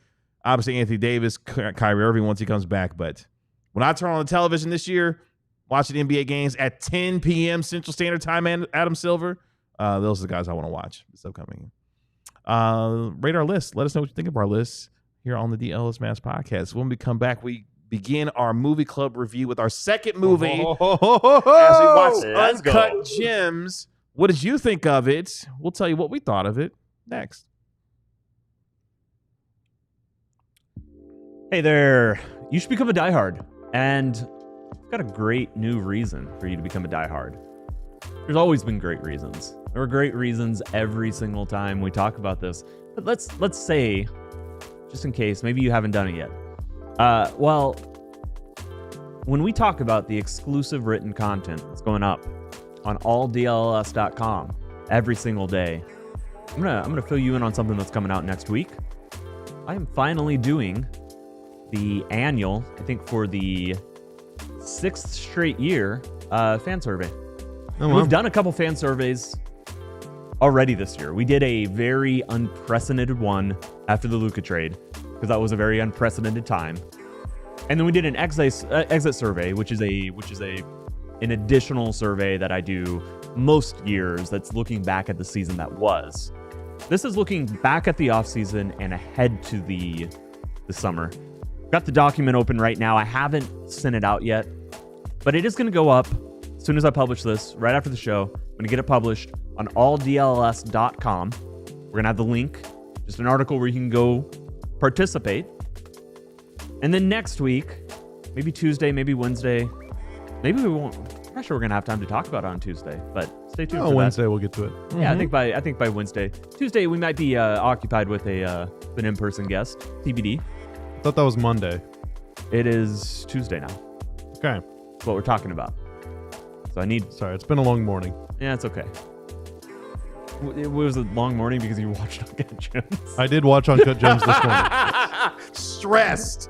[SPEAKER 1] Obviously, Anthony Davis, Kyrie Irving once he comes back. But when I turn on the television this year, watching NBA games at 10 p.m. Central Standard Time, and Adam Silver, those are the guys I want to watch this upcoming year. Rate our list. Let us know what you think of our list here on the DLLS Mavs podcast. When we come back, we begin our movie club review with our second movie as we watch Uncut Gems. What did you think of it? We'll tell you what we thought of it next.
[SPEAKER 2] Hey there. You should become a diehard. And I've got a great new reason for you to become a diehard. There's always been great reasons. There are great reasons every single time we talk about this. But let's say, just in case, maybe you haven't done it yet. Well, when we talk about the exclusive written content that's going up on alldlls.com every single day, I'm gonna fill you in on something that's coming out next week. I am finally doing the annual, I think for the 6th straight year, fan survey.
[SPEAKER 3] Oh, wow.
[SPEAKER 2] We've done a couple fan surveys already this year. We did a very unprecedented one after the Luka trade, because that was a very unprecedented time. And then we did an exit survey, which is an additional survey that I do most years that's looking back at the season that was. This is looking back at the offseason and ahead to the summer. Got the document open right now. I haven't sent it out yet, but it is going to go up as soon as I publish this, right after the show. I'm going to get it published on alldlls.com. We're going to have the link, just an article where you can go participate. And then next week, maybe Tuesday, maybe Wednesday, maybe we won't. I'm not sure we're going to have time to talk about it on Tuesday, but stay tuned for
[SPEAKER 3] Wednesday
[SPEAKER 2] that.
[SPEAKER 3] we'll get to it.
[SPEAKER 2] Yeah, I think by Wednesday. Tuesday, we might be occupied with an in-person guest, TBD.
[SPEAKER 3] I thought that was Monday.
[SPEAKER 2] It is Tuesday now.
[SPEAKER 3] Okay.
[SPEAKER 2] That's what we're talking about. So I need...
[SPEAKER 3] Sorry, it's been a long morning.
[SPEAKER 2] Yeah, it's okay. It was a long morning because you watched Uncut Gems.
[SPEAKER 3] I did watch Uncut Gems this morning.
[SPEAKER 1] Stressed.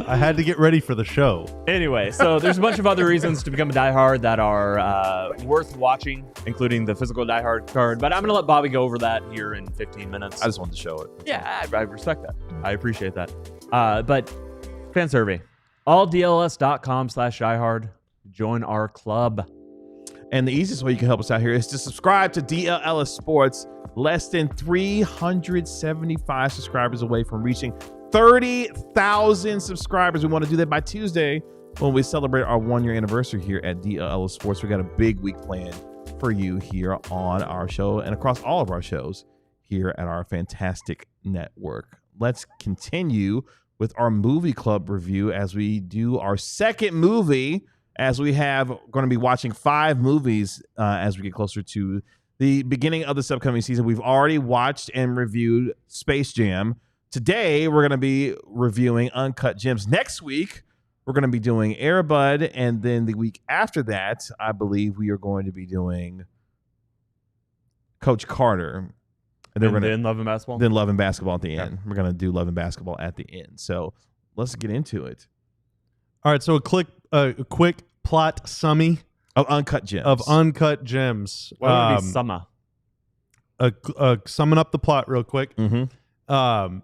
[SPEAKER 3] I had to get ready for the show.
[SPEAKER 2] Anyway, so there's a bunch of other reasons to become a diehard that are worth watching, including the physical diehard card. But I'm going to let Bobby go over that here in 15 minutes.
[SPEAKER 1] I just wanted to show it.
[SPEAKER 2] Yeah, I respect that. I appreciate that. But fan survey, alldlls.com/diehard. Join our club.
[SPEAKER 1] And the easiest way you can help us out here is to subscribe to DLLS Sports. Less than 375 subscribers away from reaching 30,000 subscribers. We want to do that by Tuesday when we celebrate our 1-year anniversary here at DLLS Sports. We got a big week planned for you here on our show and across all of our shows here at our fantastic network. Let's continue with our movie club review as we do our second movie, as we have going to be watching 5 movies as we get closer to the beginning of this upcoming season. We've already watched and reviewed Space Jam. Today, we're going to be reviewing Uncut Gems. Next week, we're going to be doing Air Bud. And then the week after that, I believe we are going to be doing Coach Carter.
[SPEAKER 2] And then Love and Basketball?
[SPEAKER 1] Then Love and Basketball at the end. We're going to do Love and Basketball at the end. So let's get into it.
[SPEAKER 3] All right, so a quick plot summary
[SPEAKER 1] of Uncut Gems.
[SPEAKER 2] Why would it be summer?
[SPEAKER 3] Summing up the plot real quick.
[SPEAKER 1] Mm-hmm.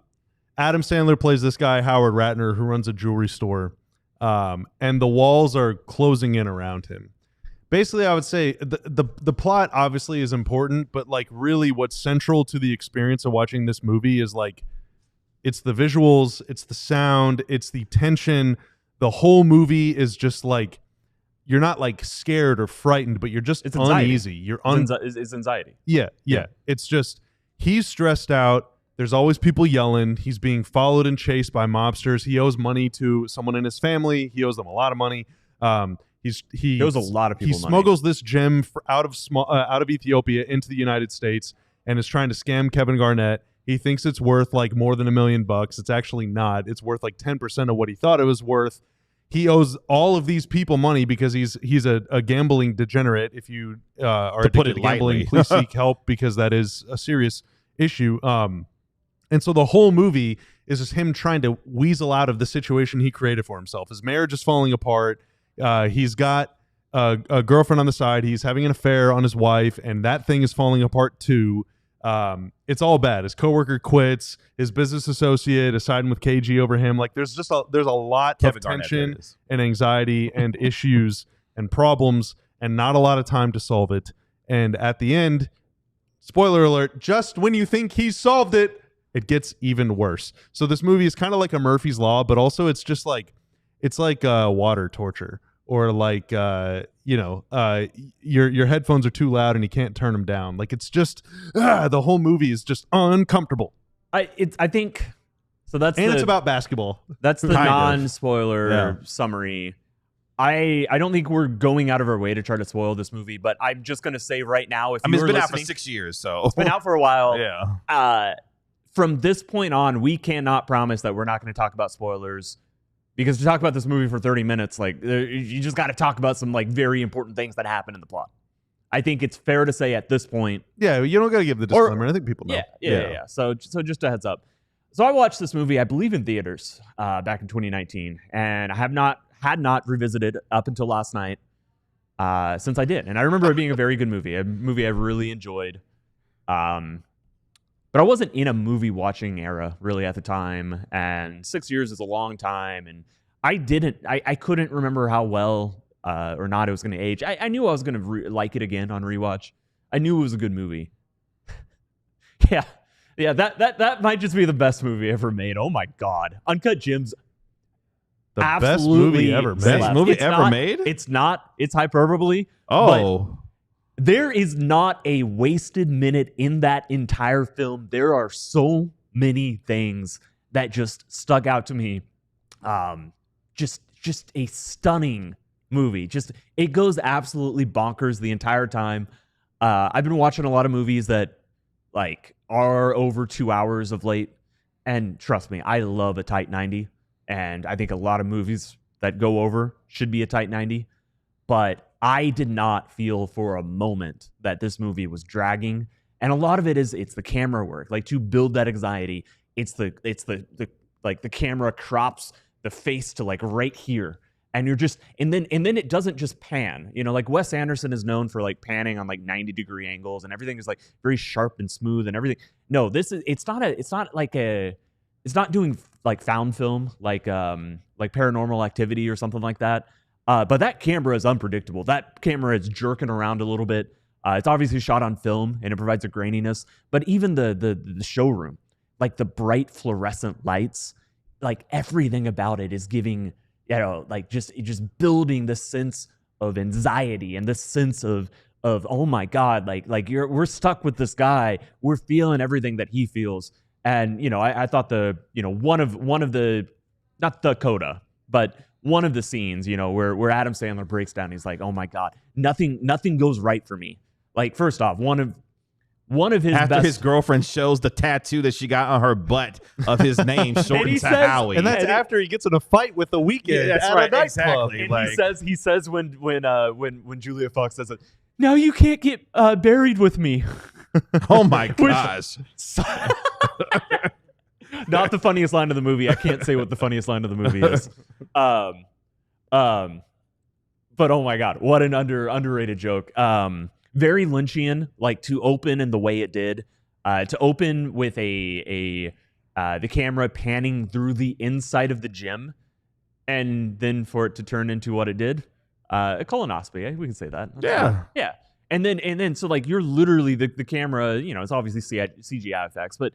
[SPEAKER 3] Adam Sandler plays this guy, Howard Ratner, who runs a jewelry store. And the walls are closing in around him. Basically, I would say the plot obviously is important, but like really what's central to the experience of watching this movie is like it's the visuals, it's the sound, it's the tension. The whole movie is just like you're not like scared or frightened, but you're just uneasy.
[SPEAKER 2] It's anxiety.
[SPEAKER 3] Yeah. It's just he's stressed out. There's always people yelling. He's being followed and chased by mobsters. He owes money to someone in his family. He owes them a lot of money. He
[SPEAKER 2] owes a lot of people
[SPEAKER 3] He
[SPEAKER 2] money.
[SPEAKER 3] smuggles this gem out of Ethiopia into the United States and is trying to scam Kevin Garnett. He thinks it's worth like more than $1 million. It's actually not. It's worth like 10% of what he thought it was worth. he owes all of these people money because he's a gambling degenerate. If you are addicted to gambling, please seek help because that is a serious issue. And so the whole movie is just him trying to weasel out of the situation he created for himself. His marriage is falling apart. He's got a girlfriend on the side. He's having an affair on his wife, and that thing is falling apart too. It's all bad. His coworker quits. His business associate is siding with KG over him. Like there's a lot of tension and anxiety and issues and problems, and not a lot of time to solve it. And at the end, spoiler alert, just when you think he's solved it, it gets even worse. So this movie is kind of like a Murphy's Law, but also it's just like water torture, or like your headphones are too loud and you can't turn them down. Like it's just the whole movie is just uncomfortable.
[SPEAKER 2] I think so.
[SPEAKER 3] It's about basketball.
[SPEAKER 2] That's the non-spoiler summary. I don't think we're going out of our way to try to spoil this movie, but I'm just gonna say right now,
[SPEAKER 1] it's been out for 6 years, so
[SPEAKER 2] it's been out for a while.
[SPEAKER 1] Yeah.
[SPEAKER 2] From this point on, we cannot promise that we're not going to talk about spoilers, because to talk about this movie for 30 minutes, like you just got to talk about some like very important things that happen in the plot. I think it's fair to say at this point.
[SPEAKER 3] Yeah, you don't got to give the disclaimer. I think people know.
[SPEAKER 2] Yeah. So just a heads up. So I watched this movie, I believe, in theaters back in 2019, and I had not revisited up until last night since I did, and I remember it being a very good movie, a movie I really enjoyed. But I wasn't in a movie watching era really at the time, and 6 years is a long time, and I couldn't remember how well or not it was going to age. I knew I was going to like it again on rewatch. I knew it was a good movie. Yeah, that might just be the best movie ever made. Oh my God, Uncut Gems.
[SPEAKER 3] The best movie ever made.
[SPEAKER 1] Best movie ever made?
[SPEAKER 2] It's not. It's hyperbole.
[SPEAKER 1] Oh.
[SPEAKER 2] There is not a wasted minute in that entire film. There are so many things that just stuck out to me. Just a stunning movie. Just it goes absolutely bonkers the entire time. I've been watching a lot of movies that like are over 2 hours of late, and trust me, I love a tight 90, and I think a lot of movies that go over should be a tight 90, but I did not feel for a moment that this movie was dragging. And a lot of it's the camera work, like to build that anxiety. It's the like the camera crops the face to like right here. And you're just, and then it doesn't just pan, like Wes Anderson is known for like panning on like 90-degree angles, and everything is like very sharp and smooth and everything. No, it's not doing like found film, like Paranormal Activity or something like that. But that camera is unpredictable. That camera is jerking around a little bit. It's obviously shot on film, and it provides a graininess. But even the showroom, like the bright fluorescent lights, like everything about it is giving, like just building the sense of anxiety and the sense of oh my God, like we're stuck with this guy. We're feeling everything that he feels. And I thought one of the, not the coda, but one of the scenes, where Adam Sandler breaks down, he's like, "Oh my God, nothing goes right for me." Like, first off, one of his
[SPEAKER 1] after his girlfriend shows the tattoo that she got on her butt of his name shortened to Howie,
[SPEAKER 3] and that's after he gets in a fight with The Weeknd.
[SPEAKER 1] Yeah, that's right, exactly.
[SPEAKER 2] And he says when Julia Fox says it, "Now you can't get buried with me."
[SPEAKER 1] Oh my gosh.
[SPEAKER 2] Not the funniest line of the movie. I can't say what the funniest line of the movie is. But oh my God, what an underrated joke. Very Lynchian, like to open in the way it did. To open with the camera panning through the inside of the gym, and then for it to turn into what it did, a colonoscopy. We can say that. Yeah. And then so like you're literally the camera. It's obviously CGI effects, but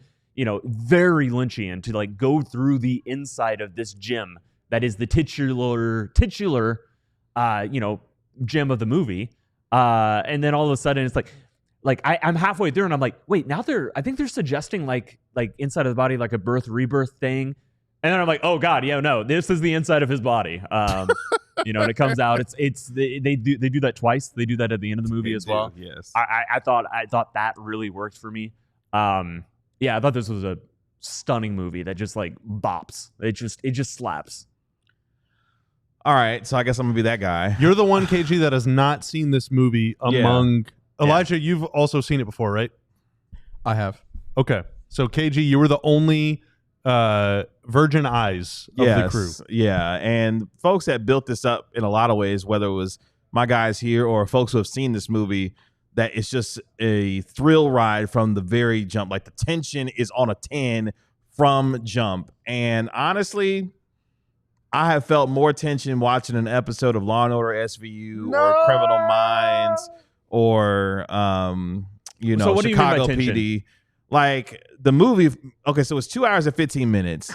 [SPEAKER 2] very Lynchian to like go through the inside of this gym that is the titular gym of the movie. And then all of a sudden it's like I'm halfway through and I'm like, wait, now I think they're suggesting like inside of the body, like a birth rebirth thing. And then I'm like, oh God, yeah, no, this is the inside of his body. And it comes out. They do that twice. They do that at the end of the movie as well.
[SPEAKER 1] Yes.
[SPEAKER 2] I thought that really worked for me. Yeah, I thought this was a stunning movie that just like bops. It just slaps.
[SPEAKER 1] All right, so I guess I'm gonna be that guy.
[SPEAKER 3] You're the one, KG, that has not seen this movie among Elijah. You've also seen it before, right?
[SPEAKER 5] I have.
[SPEAKER 3] Okay, so KG, you were the only virgin eyes of the crew.
[SPEAKER 1] Yeah, and folks that built this up in a lot of ways, whether it was my guys here or folks who have seen this movie, that it's just a thrill ride from the very jump. Like the tension is on a 10 from jump. And honestly, I have felt more tension watching an episode of Law & Order SVU or Criminal Minds or you know,
[SPEAKER 2] So what do you mean by
[SPEAKER 1] Chicago
[SPEAKER 2] tension?
[SPEAKER 1] PD. Like the movie, okay, so it's 2 hours and 15 minutes.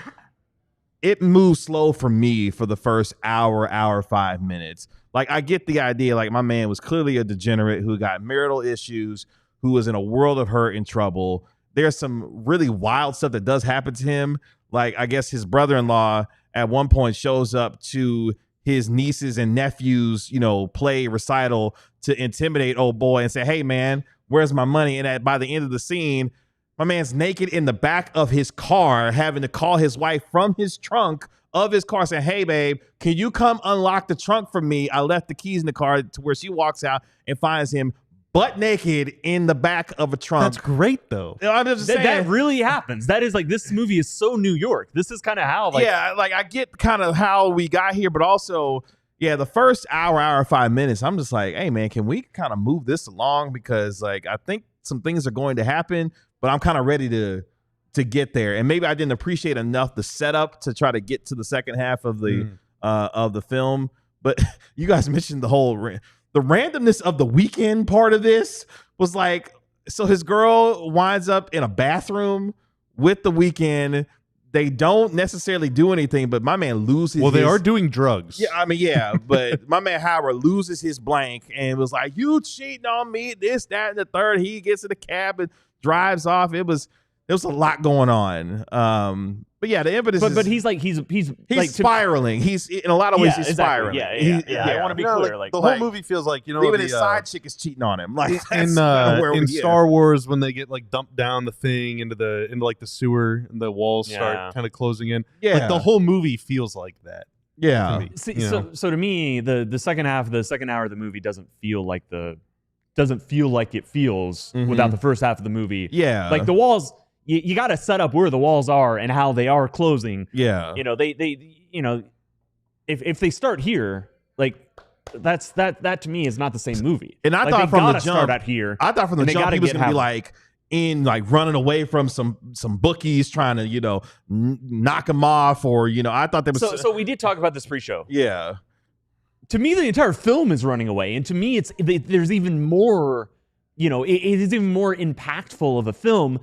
[SPEAKER 1] It moves slow for me for the first hour, 5 minutes. Like I get the idea, like my man was clearly a degenerate who got marital issues, who was in a world of hurt and trouble. There's some really wild stuff that does happen to him. Like I guess his brother-in-law at one point shows up to his nieces and nephews, you know, play recital to intimidate old boy and say, hey man, where's my money? And by the end of the scene, my man's naked in the back of his car, having to call his wife from his trunk of his car saying, hey babe, can you come unlock the trunk for me? I left the keys in the car, to where she walks out and finds him butt naked in the back of a trunk.
[SPEAKER 3] That's great, though.
[SPEAKER 1] I'm just saying,
[SPEAKER 2] That really happens. That is like, this movie is so New York. This is kind of how, like,
[SPEAKER 1] yeah, like I get kind of how we got here, but also, yeah, the first hour, 5 minutes, I'm just like, hey man, can we kind of move this along? Because like I think some things are going to happen, but I'm kind of ready to get there. And maybe I didn't appreciate enough the setup to try to get to the second half of the film. But you guys mentioned the whole the randomness of the weekend part of this was like, so his girl winds up in a bathroom with the weekend. They don't necessarily do anything, but my man loses.
[SPEAKER 3] Well, they are doing drugs.
[SPEAKER 1] Yeah, I mean, yeah, but my man Howard loses his blank and was like, "You cheating on me? This, that, and the third." He gets in the cab and drives off. There was a lot going on. But yeah, the impetus.
[SPEAKER 2] but he's like he's like
[SPEAKER 1] spiraling. He's in a lot of ways he's
[SPEAKER 2] exactly.
[SPEAKER 1] spiraling.
[SPEAKER 2] I want to be clear. Like
[SPEAKER 3] the whole movie feels like, you know,
[SPEAKER 1] even his side chick is cheating on him. Like
[SPEAKER 3] in Star Wars, when they get like dumped down the thing into like the sewer and the walls start kind of closing in.
[SPEAKER 1] Yeah,
[SPEAKER 3] like the whole movie feels like that.
[SPEAKER 1] Yeah.
[SPEAKER 3] To me,
[SPEAKER 2] See, so to me, the second half, the second hour of the movie doesn't feel like it feels without the first half of the movie.
[SPEAKER 1] Yeah,
[SPEAKER 2] like the walls. You got to set up where the walls are and how they are closing.
[SPEAKER 1] Yeah,
[SPEAKER 2] you know they you know, if they start here, like that to me is not the same movie.
[SPEAKER 1] And I
[SPEAKER 2] like,
[SPEAKER 1] thought from the jump,
[SPEAKER 2] start out here.
[SPEAKER 1] I thought from the jump he was gonna be like running away from some bookies trying to, you know, knock him off, or, you know, I thought there was
[SPEAKER 2] so we did talk about this pre-show.
[SPEAKER 1] Yeah,
[SPEAKER 2] to me the entire film is running away, and to me there's even more, you know, it is even more impactful of a film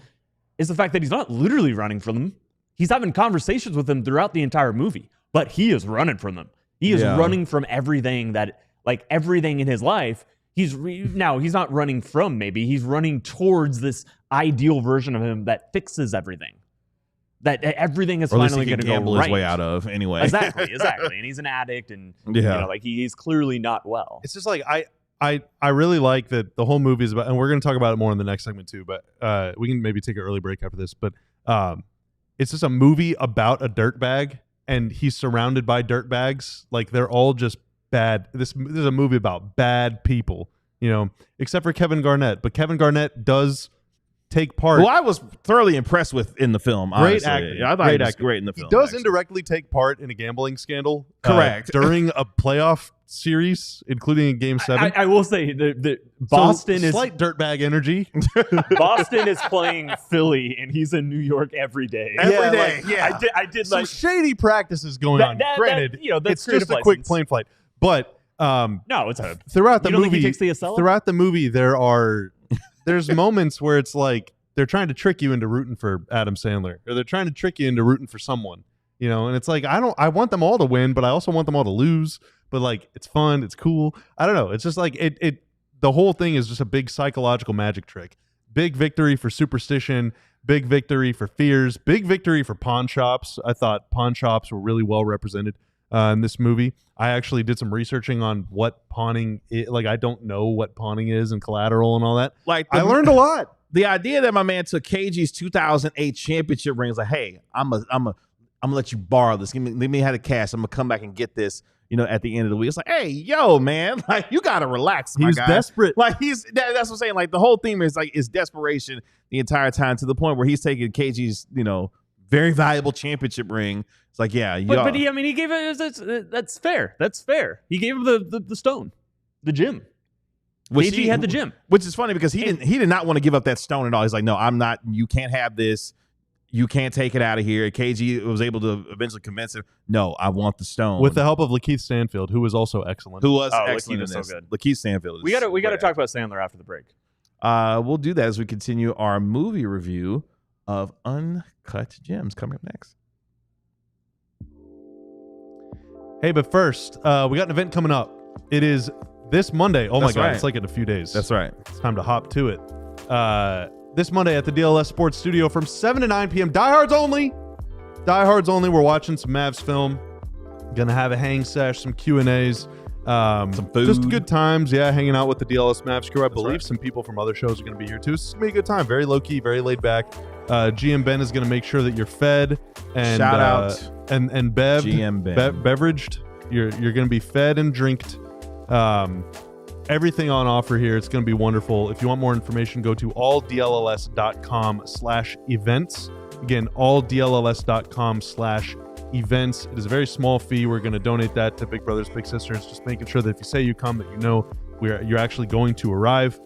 [SPEAKER 2] is the fact that he's not literally running from them. He's having conversations with them throughout the entire movie, but he is running from them. He is running from everything that, like, everything in his life. Now he's not running from, maybe he's running towards this ideal version of him that fixes everything. That everything is finally going to go right.
[SPEAKER 1] His way out of anyway.
[SPEAKER 2] Exactly. And he's an addict, and you know, like he's clearly not well.
[SPEAKER 3] It's just like I really like that the whole movie is about, and we're going to talk about it more in the next segment too, but we can maybe take an early break after this, but it's just a movie about a dirtbag, and he's surrounded by dirtbags. Like, they're all just bad. This is a movie about bad people, you know, except for Kevin Garnett, but Kevin Garnett does take part.
[SPEAKER 1] Well, I was thoroughly impressed with in the film.
[SPEAKER 3] Great
[SPEAKER 1] honestly.
[SPEAKER 3] acting.
[SPEAKER 1] I thought he was great in the film.
[SPEAKER 3] He does
[SPEAKER 1] actually.
[SPEAKER 3] indirectly take part in a gambling scandal.
[SPEAKER 1] Correct.
[SPEAKER 3] During a playoff series, including in Game 7.
[SPEAKER 2] I will say the Boston is
[SPEAKER 3] slight dirtbag energy.
[SPEAKER 2] Boston is playing Philly, and he's in New York every day.
[SPEAKER 3] Every day.
[SPEAKER 2] I did
[SPEAKER 3] Some
[SPEAKER 2] like
[SPEAKER 3] shady practices going on. Granted,
[SPEAKER 2] you know, that's
[SPEAKER 3] it's just a quick plane flight. But
[SPEAKER 2] no, it's a
[SPEAKER 3] throughout the
[SPEAKER 2] you don't
[SPEAKER 3] movie.
[SPEAKER 2] think he takes the Acela?
[SPEAKER 3] Throughout the movie, there's moments where it's like they're trying to trick you into rooting for Adam Sandler, or they're trying to trick you into rooting for someone. You know, and it's like I want them all to win, but I also want them all to lose. But like, it's fun, it's cool. I don't know. It's just like the whole thing is just a big psychological magic trick. Big victory for superstition, big victory for fears, big victory for pawn shops. I thought pawn shops were really well represented in this movie. I actually did some researching on what pawning is. Like, I don't know what pawning is and collateral and all that.
[SPEAKER 1] Like,
[SPEAKER 3] I learned a lot.
[SPEAKER 1] The idea that my man took KG's 2008 championship ring is like, hey, I'm gonna let you borrow this. Let me have the cash. I'm gonna come back and get this. at the end of the week. It's like, hey, yo, man, like you gotta relax.
[SPEAKER 3] He's desperate.
[SPEAKER 1] Like that's what I'm saying. Like the whole theme is like desperation the entire time to the point where he's taking KG's very valuable championship ring. It's like, yeah,
[SPEAKER 2] but he gave it. That's fair. That's fair. He gave him the stone, the gem. KG had the gem,
[SPEAKER 1] which is funny because he did not want to give up that stone at all. He's like, no, I'm not. You can't have this. You can't take it out of here. KG was able to eventually convince him, no, I want the stone.
[SPEAKER 3] With the help of Lakeith Stanfield, who was also excellent.
[SPEAKER 1] Excellent in this.
[SPEAKER 2] So good.
[SPEAKER 1] Lakeith Stanfield.
[SPEAKER 2] We got to talk about Sandler after the break.
[SPEAKER 1] We'll do that as we continue our movie review of Uncut Gems coming up next.
[SPEAKER 3] Hey, but first, we got an event coming up. It is this Monday. Oh my God,
[SPEAKER 1] right.
[SPEAKER 3] it's like in a few days.
[SPEAKER 1] That's right.
[SPEAKER 3] It's time to hop to it. This Monday at the DLLS Sports Studio from 7 to 9 p.m. Diehards only. Diehards only. We're watching some Mavs film. Gonna have a hang sesh, some Q&As.
[SPEAKER 1] Some food.
[SPEAKER 3] Just good times. Yeah, hanging out with the DLLS Mavs crew. I
[SPEAKER 1] That's
[SPEAKER 3] believe
[SPEAKER 1] right.
[SPEAKER 3] some people from other shows are going to be here too. It's going to be a good time. Very low-key, very laid-back. GM Ben is going to make sure that you're fed. And,
[SPEAKER 1] Shout out.
[SPEAKER 3] And Bev.
[SPEAKER 1] GM Ben.
[SPEAKER 3] Beveraged. You're going to be fed and drinked. Everything on offer here. It's going to be wonderful. If you want more information, go to alldlls.com/events. Again, alldlls.com/events. It is a very small fee. We're going to donate that to Big Brothers Big Sisters. Just making sure that if you say you come, that you're actually going to arrive,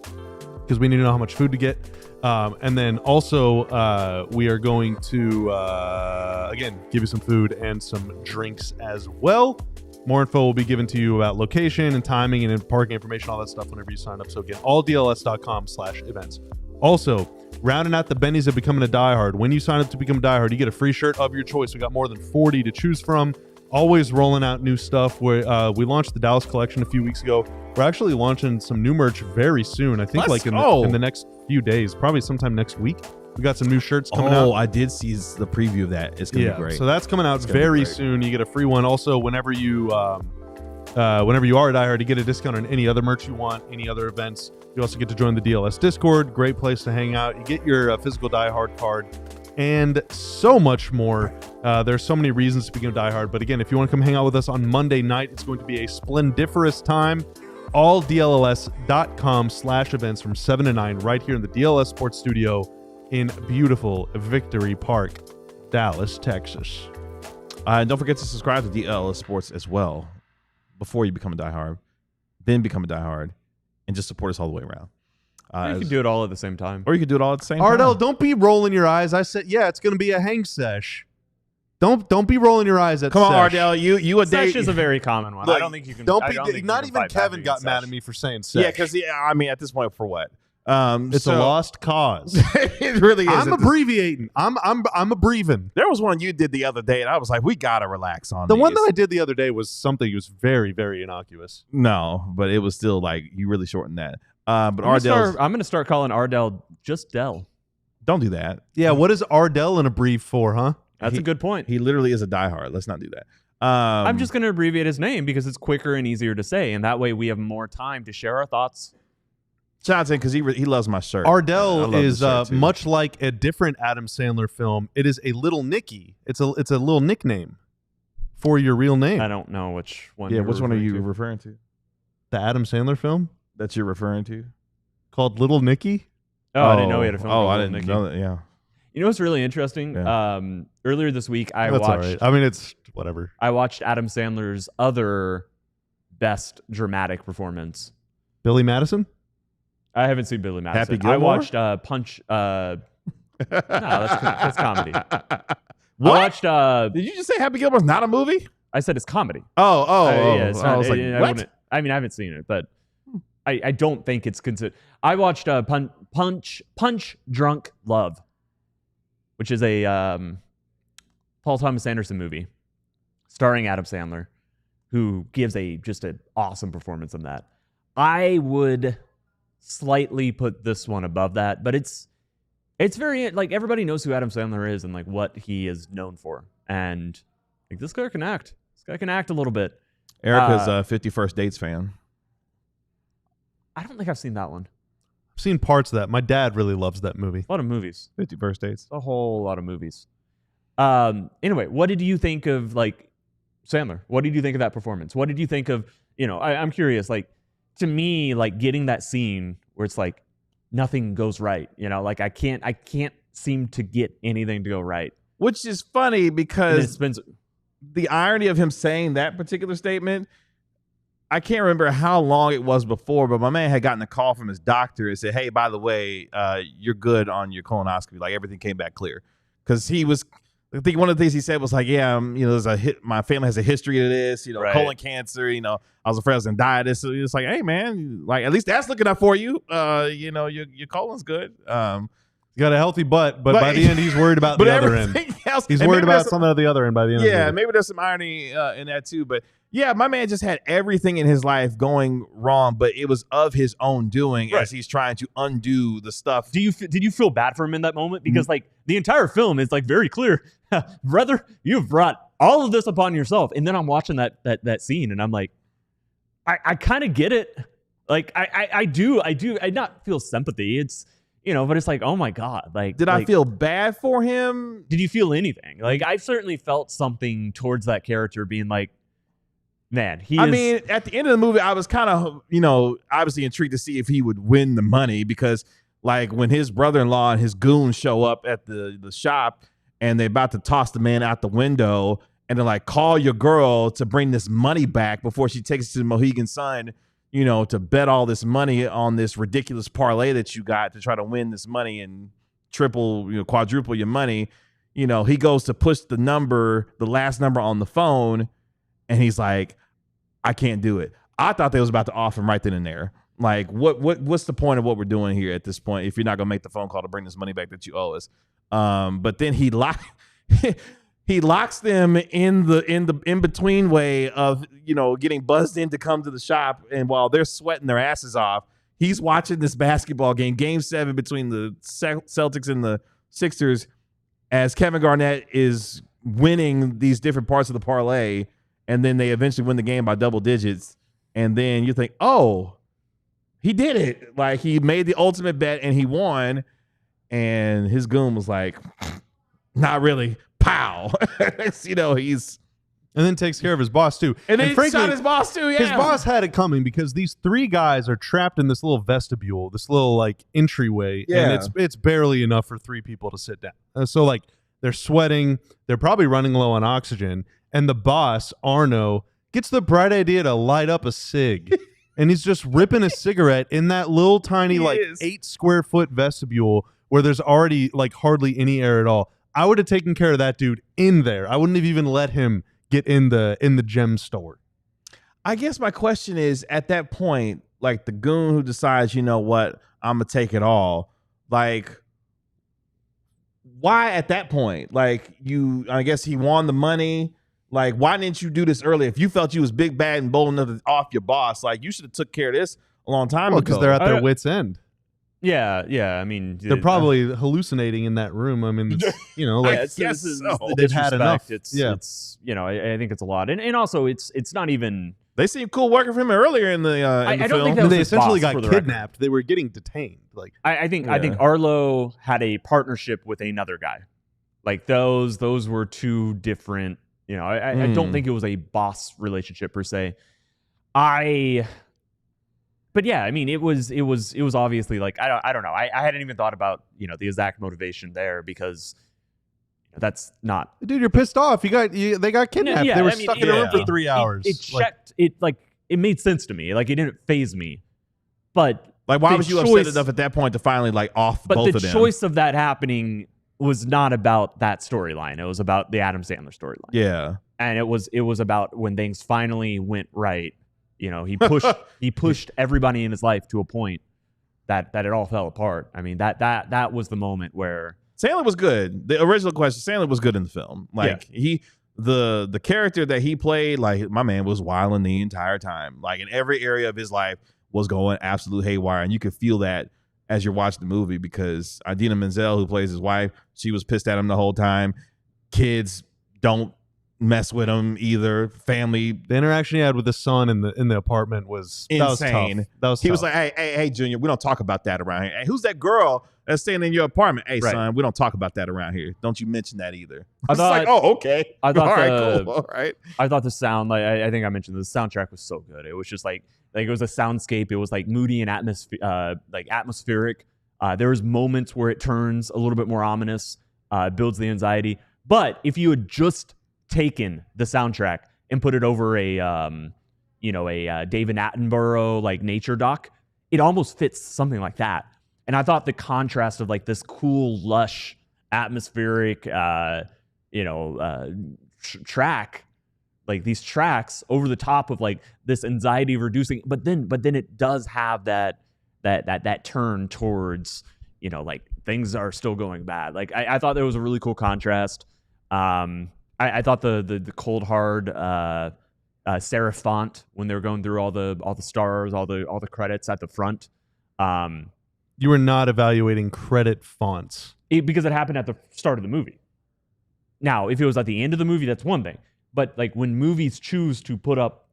[SPEAKER 3] because we need to know how much food to get. And then also we are going to again give you some food and some drinks as well. More info will be given to you about location and timing and parking information, all that stuff whenever you sign up. So again, alldlls.com/events. Also, rounding out the bennies of becoming a diehard. When you sign up to become a diehard, you get a free shirt of your choice. We got more than 40 to choose from. Always rolling out new stuff. We launched the Dallas collection a few weeks ago. We're actually launching some new merch very soon. I think in the next few days, probably sometime next week. We got some new shirts coming out.
[SPEAKER 1] Oh, I did see the preview of that. It's going to be great.
[SPEAKER 3] So that's coming out very soon. You get a free one. Also, whenever you are a diehard, you get a discount on any other merch you want, any other events. You also get to join the DLS Discord. Great place to hang out. You get your physical diehard card and so much more. There's so many reasons to become a diehard. But again, if you want to come hang out with us on Monday night, it's going to be a splendiferous time. alldlls.com/events from 7 to 9 right here in the DLS Sports Studio in beautiful Victory Park, Dallas, Texas.
[SPEAKER 1] And don't forget to subscribe to DLLS Sports as well before you become a diehard, then become a diehard, and just support us all the way around.
[SPEAKER 2] You can do it all at the same time.
[SPEAKER 1] Or you could do it all at the same time.
[SPEAKER 3] Ardell, don't be rolling your eyes. I said, yeah, it's going to be a hang sesh. Don't be rolling your eyes at
[SPEAKER 1] Come on,
[SPEAKER 3] sesh.
[SPEAKER 1] Ardell. You a
[SPEAKER 2] Sesh
[SPEAKER 1] day.
[SPEAKER 2] is a very common one.
[SPEAKER 3] Look,
[SPEAKER 2] I don't think you can.
[SPEAKER 3] Not
[SPEAKER 2] I don't think
[SPEAKER 3] even
[SPEAKER 2] you can fight
[SPEAKER 3] Kevin
[SPEAKER 2] back
[SPEAKER 3] got
[SPEAKER 2] against
[SPEAKER 3] mad
[SPEAKER 2] sesh.
[SPEAKER 3] at me for saying sesh.
[SPEAKER 1] Yeah, because I mean, at this point, for what?
[SPEAKER 3] It's a lost cause.
[SPEAKER 1] It really is.
[SPEAKER 3] I'm abbreviating. I'm abbreviating.
[SPEAKER 1] There was one you did the other day, and I was like, we gotta relax on
[SPEAKER 3] The
[SPEAKER 1] these.
[SPEAKER 3] one that I did the other day was something that was very, very innocuous.
[SPEAKER 1] No, but it was still like you really shortened that. But
[SPEAKER 2] I'm
[SPEAKER 1] Ardell,
[SPEAKER 2] going to start calling Ardell just Dell.
[SPEAKER 1] don't do that.
[SPEAKER 3] Yeah, what is Ardell in a brief for, huh?
[SPEAKER 2] That's a good point.
[SPEAKER 1] He literally is a diehard. Let's not do that.
[SPEAKER 2] I'm just going to abbreviate his name because it's quicker and easier to say, and that way we have more time to share our thoughts.
[SPEAKER 1] shout out to him because he loves my shirt.
[SPEAKER 3] Ardell
[SPEAKER 1] I love
[SPEAKER 3] is
[SPEAKER 1] the shirt, too.
[SPEAKER 3] much like a different Adam Sandler film. It is a little Nicky. It's a little nickname for your real name.
[SPEAKER 2] I don't know which one.
[SPEAKER 1] Yeah,
[SPEAKER 2] you're
[SPEAKER 1] which one are
[SPEAKER 2] referring
[SPEAKER 1] you
[SPEAKER 2] to.
[SPEAKER 1] referring to?
[SPEAKER 3] The Adam Sandler film
[SPEAKER 1] That you're referring to?
[SPEAKER 3] called Little Nicky.
[SPEAKER 2] Oh, I didn't know he had a film.
[SPEAKER 1] Oh,
[SPEAKER 2] called
[SPEAKER 1] I
[SPEAKER 2] Little
[SPEAKER 1] didn't
[SPEAKER 2] Nicky.
[SPEAKER 1] know that. Yeah.
[SPEAKER 2] You know what's really interesting?
[SPEAKER 1] Yeah.
[SPEAKER 2] Earlier this week, I
[SPEAKER 3] That's all
[SPEAKER 2] watched.
[SPEAKER 3] right. I mean, it's whatever.
[SPEAKER 2] I watched Adam Sandler's other best dramatic performance.
[SPEAKER 3] Billy Madison.
[SPEAKER 2] I haven't seen Billy Madison.
[SPEAKER 1] Happy Gilmore?
[SPEAKER 2] I watched Punch. No, that's comedy.
[SPEAKER 1] What?
[SPEAKER 2] I watched.
[SPEAKER 1] Did you just say Happy Gilmore's not a movie?
[SPEAKER 2] I said it's comedy.
[SPEAKER 1] Yeah,
[SPEAKER 2] It's
[SPEAKER 1] I
[SPEAKER 2] not,
[SPEAKER 1] was like,
[SPEAKER 2] I
[SPEAKER 1] what?
[SPEAKER 2] wouldn't- I mean, I haven't seen it, but I don't think it's considered. I watched Punch Drunk Love, which is a Paul Thomas Anderson movie starring Adam Sandler, who gives just an awesome performance in that. I would slightly put this one above that, but it's very, like, everybody knows who Adam Sandler is and like what he is known for, and like this guy can act. This guy can act a little bit.
[SPEAKER 1] Erica's a 51st Dates fan.
[SPEAKER 2] I don't think I've seen that one.
[SPEAKER 3] I've seen parts of that. My dad really loves that movie.
[SPEAKER 2] A lot of movies.
[SPEAKER 1] 51st Dates.
[SPEAKER 2] A whole lot of movies. Anyway, what did you think of like Sandler, what did you think of that performance? What did you think of, I'm curious, like, to me, like, getting that scene where it's like nothing goes right, like I can't seem to get anything to go right.
[SPEAKER 1] Which is funny because the irony of him saying that particular statement, I can't remember how long it was before, but my man had gotten a call from his doctor and said, hey, by the way, you're good on your colonoscopy. Like, everything came back clear. Because I think one of the things he said was like, yeah, my family has a history of this, right. Colon cancer, I was afraid I was going to die of this. So it's like, hey, man, like, at least that's looking up for you. Your colon's good.
[SPEAKER 3] You got a healthy butt, but by the end, he's worried about the other end. He's worried about something at the other end by the end.
[SPEAKER 1] Yeah, maybe there's some irony in that too. But yeah, my man just had everything in his life going wrong, but it was of his own doing as he's trying to undo the stuff.
[SPEAKER 2] Did you feel bad for him in that moment? Because like the entire film is like very clear, brother, you've brought all of this upon yourself. And then I'm watching that scene, and I'm like, I kind of get it. Like I do not feel sympathy. It's. But it's like, oh my God. Like,
[SPEAKER 1] did I feel bad for him?
[SPEAKER 2] Did you feel anything? Like, I certainly felt something towards that character being like, man, I
[SPEAKER 1] mean, at the end of the movie, I was kind of, obviously intrigued to see if he would win the money because, like, when his brother-in-law and his goons show up at the shop and they're about to toss the man out the window and they're like, call your girl to bring this money back before she takes it to the Mohegan Sun, to bet all this money on this ridiculous parlay that you got to try to win this money and triple, quadruple your money. He goes to push the last number on the phone, and he's like, I can't do it. I thought they was about to off him right then and there. Like, what's the point of what we're doing here at this point if you're not gonna make the phone call to bring this money back that you owe us? But then he locks them in between way of getting buzzed in to come to the shop, and while they're sweating their asses off, he's watching this basketball game 7 between the Celtics and the Sixers, as Kevin Garnett is winning these different parts of the parlay, and then they eventually win the game by double digits, and then you think, oh, he did it, like he made the ultimate bet and he won, and his goon was like, not really. Pow. He's
[SPEAKER 3] and then takes care of his boss too.
[SPEAKER 1] And then he shot his boss too. Yeah,
[SPEAKER 3] his boss had it coming because these 3 guys are trapped in this little vestibule, this little like entryway, and it's barely enough for 3 people to sit down. So like they're sweating, they're probably running low on oxygen, and the boss Arno gets the bright idea to light up a cig, and he's just ripping a cigarette in that little tiny 8 square foot vestibule where there's already like hardly any air at all. I would have taken care of that dude in there. I wouldn't have even let him get in the gem store.
[SPEAKER 1] I guess my question is, at that point, like the goon who decides, you know what, I'm gonna take it all. Like, why at that point? Like, I guess he won the money. Like, why didn't you do this earlier? If you felt you was big, bad, and bold enough to off your boss, like you should have took care of this a long time ago.
[SPEAKER 3] Because they're at their wits' end.
[SPEAKER 2] Yeah. I mean,
[SPEAKER 3] they're probably hallucinating in that room. I mean,
[SPEAKER 2] they've had enough. It's I think it's a lot, and also it's not even.
[SPEAKER 1] They seemed cool working for him earlier in the.
[SPEAKER 2] I don't
[SPEAKER 1] film.
[SPEAKER 2] think that was
[SPEAKER 3] they
[SPEAKER 2] his
[SPEAKER 3] essentially
[SPEAKER 2] boss,
[SPEAKER 3] got
[SPEAKER 2] for
[SPEAKER 3] kidnapped. They were getting detained. Like
[SPEAKER 2] I think Arlo had a partnership with another guy. Like those were 2 different. I don't think it was a boss relationship per se. But yeah, I mean, it was obviously like I don't know. I hadn't even thought about the exact motivation there because that's not.
[SPEAKER 3] Dude, you're pissed off. They got kidnapped. They were stuck in a room for 3 hours.
[SPEAKER 2] It made sense to me. Like it didn't faze me. But
[SPEAKER 1] like, why was you upset enough at that point to finally like off both of them?
[SPEAKER 2] But the choice of that happening was not about that storyline. It was about the Adam Sandler storyline.
[SPEAKER 1] Yeah,
[SPEAKER 2] and it was about when things finally went right. He pushed everybody in his life to a point that it all fell apart. I mean, that was the moment where
[SPEAKER 1] Sandler was good. The original question, Sandler was good in the film. Like the character that he played, like my man was wilding the entire time. Like in every area of his life was going absolute haywire, and you could feel that as you're watching the movie because Idina Menzel, who plays his wife, she was pissed at him the whole time. Kids don't mess with him either. Family
[SPEAKER 3] The interaction he had with the son in the apartment was
[SPEAKER 1] insane.
[SPEAKER 3] That was
[SPEAKER 1] he
[SPEAKER 3] tough.
[SPEAKER 1] was like, hey, Junior, we don't talk about that around here. Hey, who's that girl that's staying in your apartment? Hey,
[SPEAKER 2] Right.
[SPEAKER 1] son, we don't talk about that around here. Don't you mention that either.
[SPEAKER 2] I
[SPEAKER 1] It's
[SPEAKER 2] thought-
[SPEAKER 1] like, oh, okay.
[SPEAKER 2] I thought
[SPEAKER 1] all right,
[SPEAKER 2] the-
[SPEAKER 1] cool. All right.
[SPEAKER 2] I thought the sound, like I think I mentioned, the soundtrack was so good. It was just like it was a soundscape. It was like moody and atmospheric. There was moments where it turns a little bit more ominous, builds the anxiety. But if you had just taken the soundtrack and put it over a David Attenborough like nature doc, it almost fits something like that. And I thought the contrast of like this cool, lush, atmospheric, track, like these tracks over the top of like this anxiety reducing, but then it does have that turn towards, like things are still going bad. Like I thought there was a really cool contrast. I thought the cold hard serif font when they were going through all the stars, all the credits at the front.
[SPEAKER 3] You were not evaluating credit fonts.
[SPEAKER 2] Because it happened at the start of the movie. Now, if it was at the end of the movie, that's one thing. But like when movies choose to put up,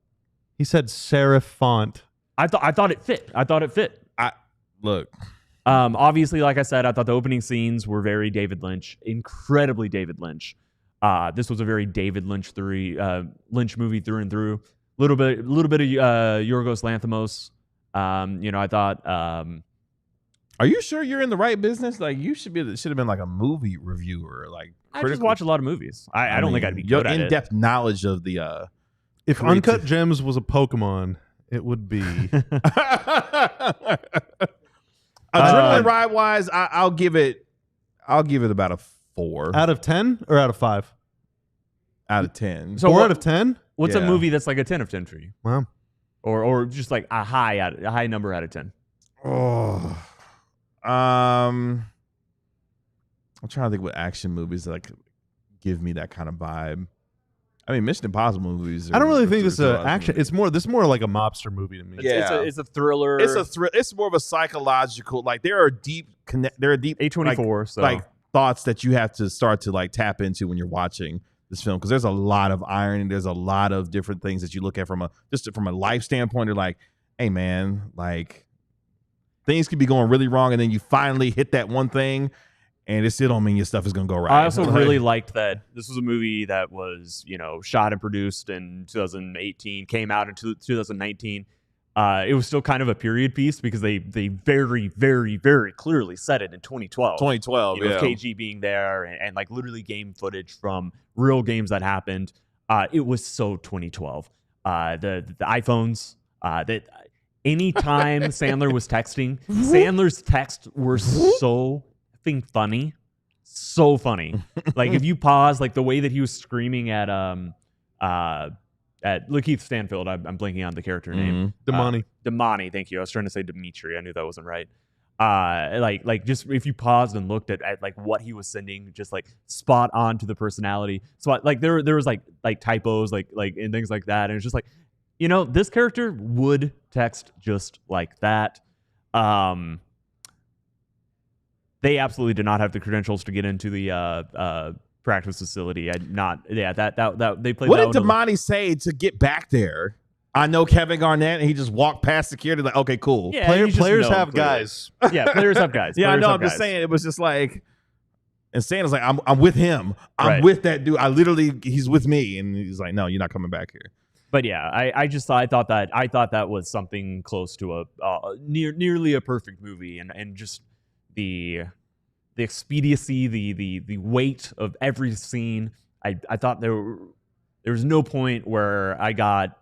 [SPEAKER 3] He said serif font.
[SPEAKER 2] I thought it fit.
[SPEAKER 1] Look,
[SPEAKER 2] Obviously, like I said, I thought the opening scenes were very David Lynch, incredibly David Lynch. This was a very David Lynch Lynch movie through and through. Little bit of Yorgos Lanthimos. I thought.
[SPEAKER 1] are you sure you're in the right business? Like you should have been like a movie reviewer, like
[SPEAKER 2] I just watch a lot of movies. I don't think I'd be
[SPEAKER 1] your
[SPEAKER 2] good at it.
[SPEAKER 1] in-depth knowledge of the.
[SPEAKER 3] If
[SPEAKER 1] Creative.
[SPEAKER 3] Uncut Gems was a Pokemon, it would be.
[SPEAKER 1] Adrenaline ride wise, I'll give it about a 4
[SPEAKER 3] Out of 10 or out of 5?
[SPEAKER 1] out of 10.
[SPEAKER 2] So
[SPEAKER 3] 4
[SPEAKER 2] what-
[SPEAKER 3] out of 10?
[SPEAKER 2] What's a
[SPEAKER 1] Yeah.
[SPEAKER 2] movie that's like a 10 of 10 for you,
[SPEAKER 3] Wow.
[SPEAKER 2] or just like a high number out of 10?
[SPEAKER 1] Oh, I'm trying to think what action movies like give me that kind of vibe. I mean, Mission Impossible movies.
[SPEAKER 3] I don't really think
[SPEAKER 1] this
[SPEAKER 3] this is an action. This is more like a mobster movie to me.
[SPEAKER 1] Yeah.
[SPEAKER 2] It's a thriller.
[SPEAKER 1] It's more of a psychological. Like there are deep
[SPEAKER 2] A24. So
[SPEAKER 1] like thoughts that you have to start to like tap into when you're watching this film, because there's a lot of irony. There's a lot of different things that you look at from a life standpoint. You're like, hey man, like things could be going really wrong, and then you finally hit that one thing, and it still don't mean your stuff is gonna go right.
[SPEAKER 2] I also
[SPEAKER 1] Like,
[SPEAKER 2] really liked that this was a movie that was, shot and produced in 2018, came out in 2019. It was still kind of a period piece because they very, very, very clearly said it in 2012.
[SPEAKER 1] 2012,
[SPEAKER 2] With
[SPEAKER 1] yeah.
[SPEAKER 2] KG being there and like literally game footage from real games that happened. It was so 2012. The iPhones, that anytime Sandler was texting, Sandler's texts were so effing funny. So funny. Like if you pause, like the way that he was screaming at Lakeith Stanfield, I'm blanking on the character name. Damani, thank you. I was trying to say Dimitri. I knew that wasn't right. Like just if you paused and looked at like what he was sending, just like spot on to the personality. So like there was like typos like and things like that, and it's just like, this character would text just like that. They absolutely did not have the credentials to get into the practice facility. That they played.
[SPEAKER 1] What
[SPEAKER 2] that
[SPEAKER 1] did
[SPEAKER 2] one
[SPEAKER 1] Damani say to get back there? I know Kevin Garnett, and he just walked past security like, okay, cool.
[SPEAKER 2] Yeah,
[SPEAKER 3] Players have guys.
[SPEAKER 2] Yeah, players have guys.
[SPEAKER 1] Yeah, I
[SPEAKER 2] Players
[SPEAKER 1] know.
[SPEAKER 2] have
[SPEAKER 1] I'm just
[SPEAKER 2] guys.
[SPEAKER 1] saying, it was just like, and Santa's like, I'm with him. I'm
[SPEAKER 2] Right.
[SPEAKER 1] with that dude. He's with me, and he's like, no, you're not coming back here.
[SPEAKER 2] But yeah, I thought that was something close to a nearly a perfect movie, and just the expediency, the weight of every scene. I thought there was no point where I got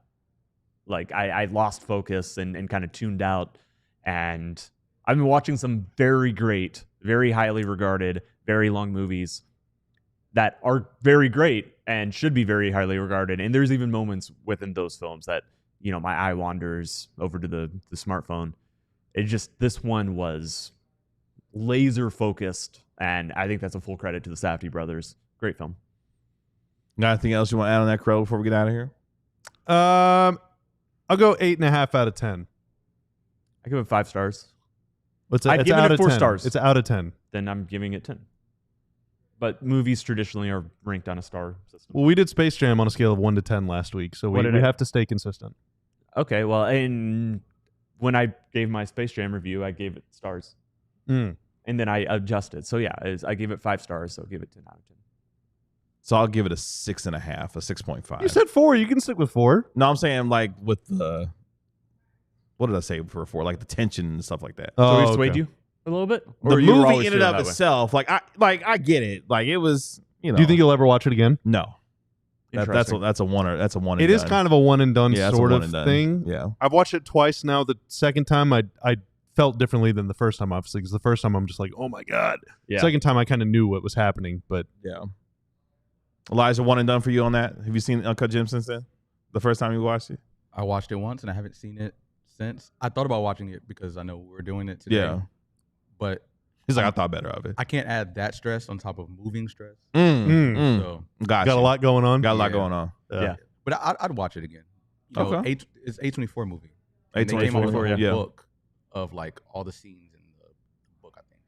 [SPEAKER 2] like I lost focus and kind of tuned out. And I've been watching some very great, very highly regarded, very long movies that are very great and should be very highly regarded. And there's even moments within those films that, my eye wanders over to the smartphone. This one was laser focused, and I think that's a full credit to the Safdie brothers. Great film.
[SPEAKER 1] Got anything else you want to add on that, Crow, before we get out of here?
[SPEAKER 3] I'll go 8.5 out of 10.
[SPEAKER 2] I give it 5 stars.
[SPEAKER 3] It's
[SPEAKER 2] I'd give it
[SPEAKER 3] out
[SPEAKER 2] a
[SPEAKER 3] of
[SPEAKER 2] 4
[SPEAKER 3] 10.
[SPEAKER 2] stars.
[SPEAKER 3] It's out of 10.
[SPEAKER 2] Then I'm giving it 10. but movies traditionally are ranked on a star system.
[SPEAKER 3] Well, we did Space Jam on a scale of 1 to 10 last week, so we have to stay consistent.
[SPEAKER 2] Okay, well, and when I gave my Space Jam review, I gave it stars.
[SPEAKER 3] Mm.
[SPEAKER 2] And then I adjusted. So yeah, I gave it 5 stars, so I'll give it 10 out of 10.
[SPEAKER 1] So I'll give it a 6.5, a 6.5.
[SPEAKER 3] You said 4. You can stick with 4.
[SPEAKER 1] No, I'm saying like with the, what did I say for 4? Like the tension and stuff like that.
[SPEAKER 2] So we
[SPEAKER 3] okay.
[SPEAKER 2] swayed you a little bit?
[SPEAKER 1] The
[SPEAKER 2] Or you were
[SPEAKER 1] movie
[SPEAKER 2] always
[SPEAKER 1] in and
[SPEAKER 2] feeling
[SPEAKER 1] of
[SPEAKER 2] that way?
[SPEAKER 1] itself, like I get it. Like it was, you know.
[SPEAKER 3] Do you think you'll ever watch it again?
[SPEAKER 1] No. That's a one and
[SPEAKER 3] It is
[SPEAKER 1] done.
[SPEAKER 3] kind of a one and done
[SPEAKER 1] Yeah, it's a
[SPEAKER 3] sort
[SPEAKER 1] one
[SPEAKER 3] of
[SPEAKER 1] and done.
[SPEAKER 3] thing.
[SPEAKER 1] Yeah.
[SPEAKER 3] I've watched it twice now. The second time, I felt differently than the first time, obviously, because the first time I'm just like, oh my god.
[SPEAKER 2] Yeah.
[SPEAKER 3] Second time, I kind of knew what was happening, but
[SPEAKER 1] Yeah. Elijah, one and done for you on that. Have you seen Uncut Gems since then? The first time you watched it?
[SPEAKER 5] I watched it once and I haven't seen it since. I thought about watching it because I know we're doing it today.
[SPEAKER 1] Yeah.
[SPEAKER 5] But
[SPEAKER 1] He's like, I thought better of it.
[SPEAKER 5] I can't add that stress on top of moving stress.
[SPEAKER 3] Mm.
[SPEAKER 5] So,
[SPEAKER 1] Gotcha.
[SPEAKER 3] got a lot going on.
[SPEAKER 1] Got a lot
[SPEAKER 5] Yeah.
[SPEAKER 1] going on.
[SPEAKER 2] Yeah.
[SPEAKER 5] but I'd watch it again. You know,
[SPEAKER 1] Okay.
[SPEAKER 5] it's A24 movie. And they
[SPEAKER 1] A24,
[SPEAKER 5] came out with a whole
[SPEAKER 1] yeah.
[SPEAKER 5] book of like all the scenes in the book, I think.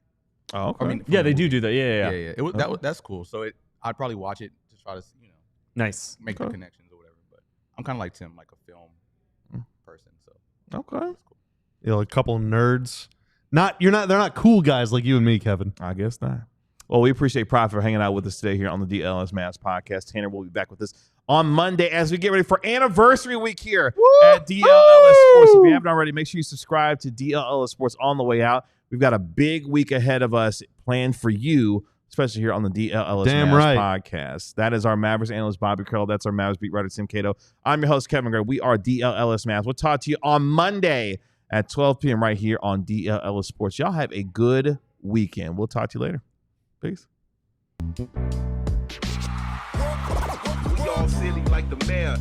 [SPEAKER 1] Oh, okay.
[SPEAKER 5] I mean,
[SPEAKER 2] Yeah,
[SPEAKER 5] from the
[SPEAKER 2] they do
[SPEAKER 5] movie.
[SPEAKER 2] that. Yeah.
[SPEAKER 5] Yeah. It was, that's cool. So I'd probably watch it to try to,
[SPEAKER 2] Nice.
[SPEAKER 5] make the connections or whatever. But I'm kind of like Tim, like a film person. So
[SPEAKER 1] Okay.
[SPEAKER 5] it's cool.
[SPEAKER 3] You know, a couple of nerds. They're not cool guys like you and me, Kevin.
[SPEAKER 1] I guess not. Well, we appreciate Prod for hanging out with us today here on the DLLS Mavs podcast. Tanner will be back with us on Monday as we get ready for anniversary week here at DLLS Sports. If you haven't already, make sure you subscribe to DLLS Sports on the way out. We've got a big week ahead of us planned for you, especially here on the DLLS
[SPEAKER 3] Damn
[SPEAKER 1] Mavs
[SPEAKER 3] right.
[SPEAKER 1] podcast. That is our Mavericks analyst, Bobby Curl. That's our Mavs beat writer, Tim Cato. I'm your host, Kevin Gray. We are DLLS Mavs. We'll talk to you on Monday at 12 p.m. right here on DLLS Sports. Y'all have a good weekend. We'll talk to you later. Peace.
[SPEAKER 6] We all silly like the mayor.